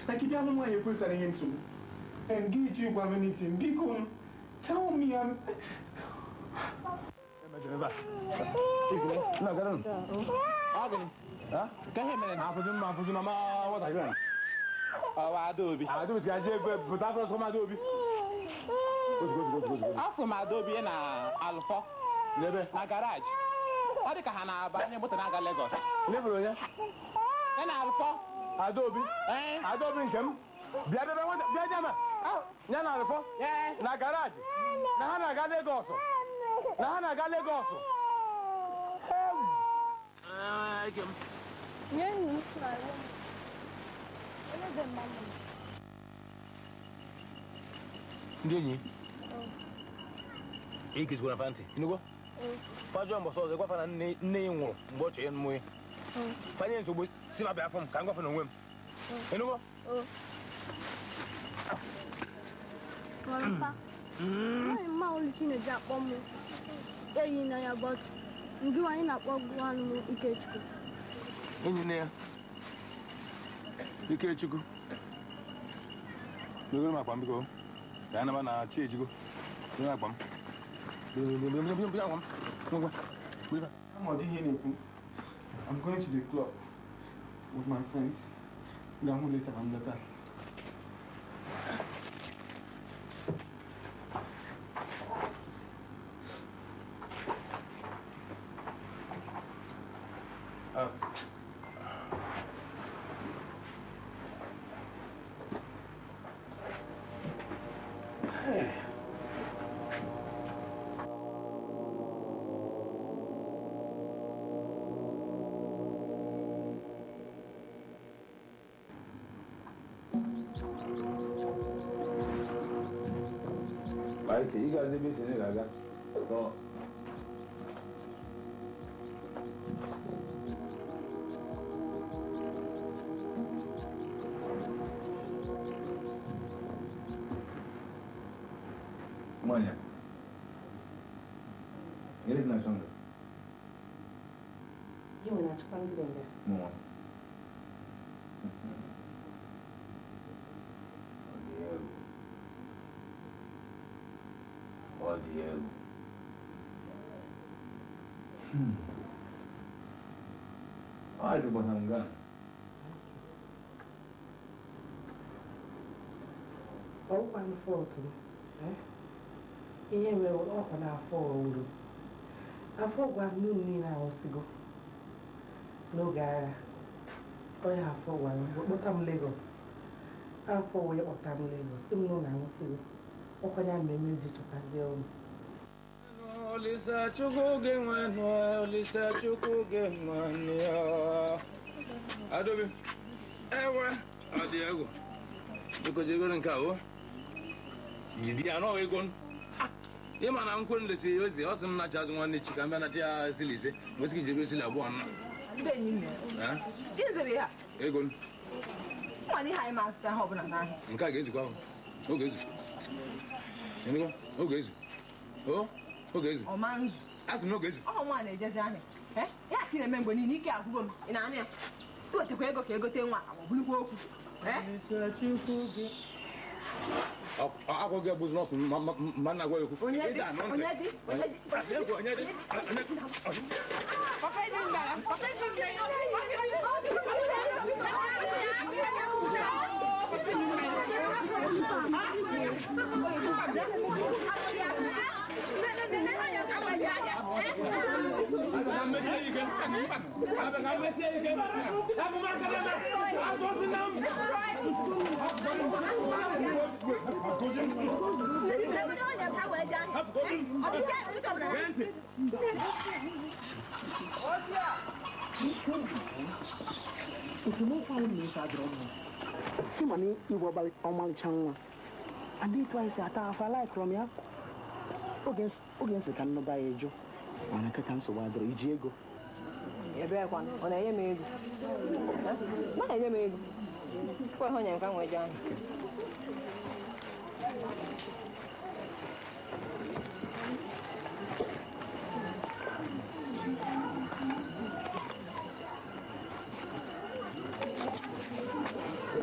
Like if you have no put anything to and give you one anything, because tell me I'm. No, get on. Agony. Huh? Can you man? I presume, Mama, what are you doing? Oh, Adobe. Adobe, I did, but that was from Adobe. I'm from Adobe and Alpha. Never, my garage. I think I have a bad but Lagos. Never, yeah. And Alpha. Adobe. Adobe him. Biada one, Biada. Oh, Yana Alpha. Yeah. Na garage. Nahana Galegoso. Nahana Galegoso. I can. Yeah, you try. Ndini. Ikis gonna fancy. You know what? Fajo mboso ze kwa fana nne nwo mbocho yen moye. Fanya nso si ma bia fom kan go fana nwem. You know what? Grandpa. My mom is in a job for me. Yeah, you know about. You are in a walk one more Ikechukwu. Engineer. Ikechukwu. You go makwa mbiko. Ya na na Chiejiko. You makwa. I'm going to the club with my friends. Then later and later. Okay, you guys maybe say like that. So. Manya. Ele na changa. Yo na chupanga dende. No. Oh Diego. Ai do bananga. Oh, I'm for ihe mere ọkwa n'afọ olu afọ gwa nnu niile ahụsigo n'oge agha onye afọ gwara kpọta m Lagos afọ wee kpọta m Lagos si m n'ụlọ ahụsigo ọkwanye mmemme ji chọtazie ọnụ Olisa Chukwu gị nwanụ Olisa Chukwu gị nwanụ ya Adobe ewe adị egwu biko jegoro nke ahụ jidi ya n'ọwa ego ịma na nkwe nlesi ya ozi ọ sị m nachi azụ nwanne chi ka m bịa nachi ya esili ise nwesị ijebe esili abụọ nna ego nke a ga-ezikwa ahụ oge ezu oge ezu oge ezu a sị m n'oge ezu ya ka ị na-eme mgbe niile ike agwụgo m ị na-anụ ya iwetakwa ego ka egote nwa ma ọ bụrụkwa okwu Ako ge buzz nosso, mana agora eu onye dị esemokwu ahụ na-eso adịrọ mma ịma na igwe ọmalịcha nwa adị ịtụ anyị si ata afọ alaikọrọ m ya oge nsị ka nnụba ya eju mana keka nsogbu adịrọ iji ego ebekwa ọ na-enye m ego ma na-enye m ego kwa ihe onye nka nwe ji ahụ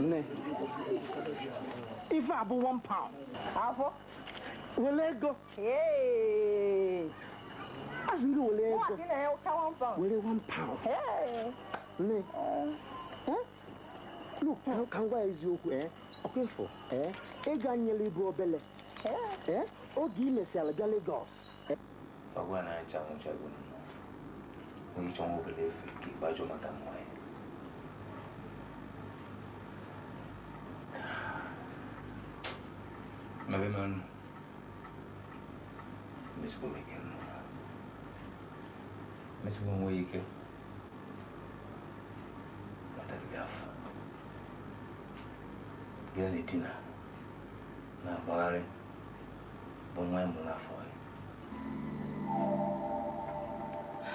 nne ife abụ 1 pound afọ were ego azụ ndị were ego were 1 pound nne look ka ngwa eziokwu ọkwa ifo ego anyela ibu obele oge ị mesịara bịa Lagos ọgwa na anyị chanwụchago onye chọnwa obele efe ka ịgbajọ maka mmanya Mave man, Miss Womigan. Miss Womigan. Mata gafa. Gani tina. Na bagare. Bomai mula foi.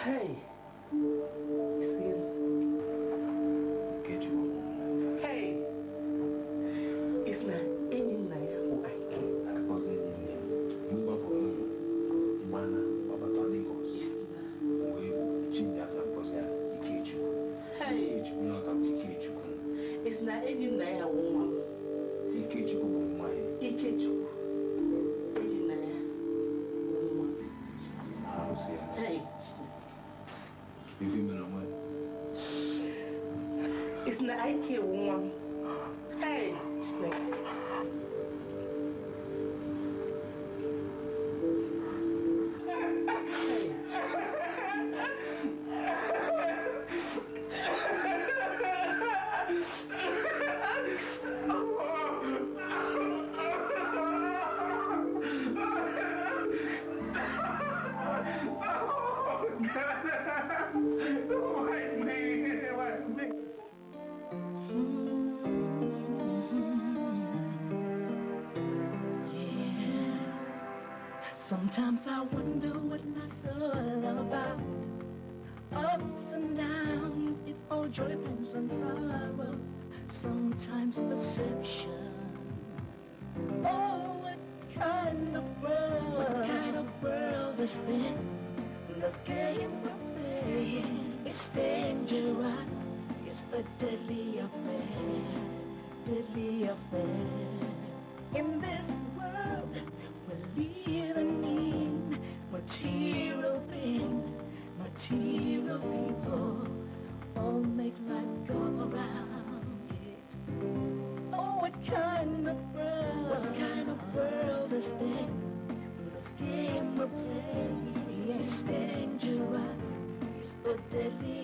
Hey. See. Get you. Hey. It's not any night. It's not any night. Hey. It's not I can't woman. Hey. Sometimes I wonder what life's all about. Ups and downs, it's all joy, pains and sorrow. Sometimes deception. Oh, what kind of world is this? The game we're playing is dangerous. It's a deadly affair, deadly affair. In this world we're living in, material things, material people, all make life go around. Yeah. Oh, what kind of world is this? This game we're playing is dangerous. It's a deadly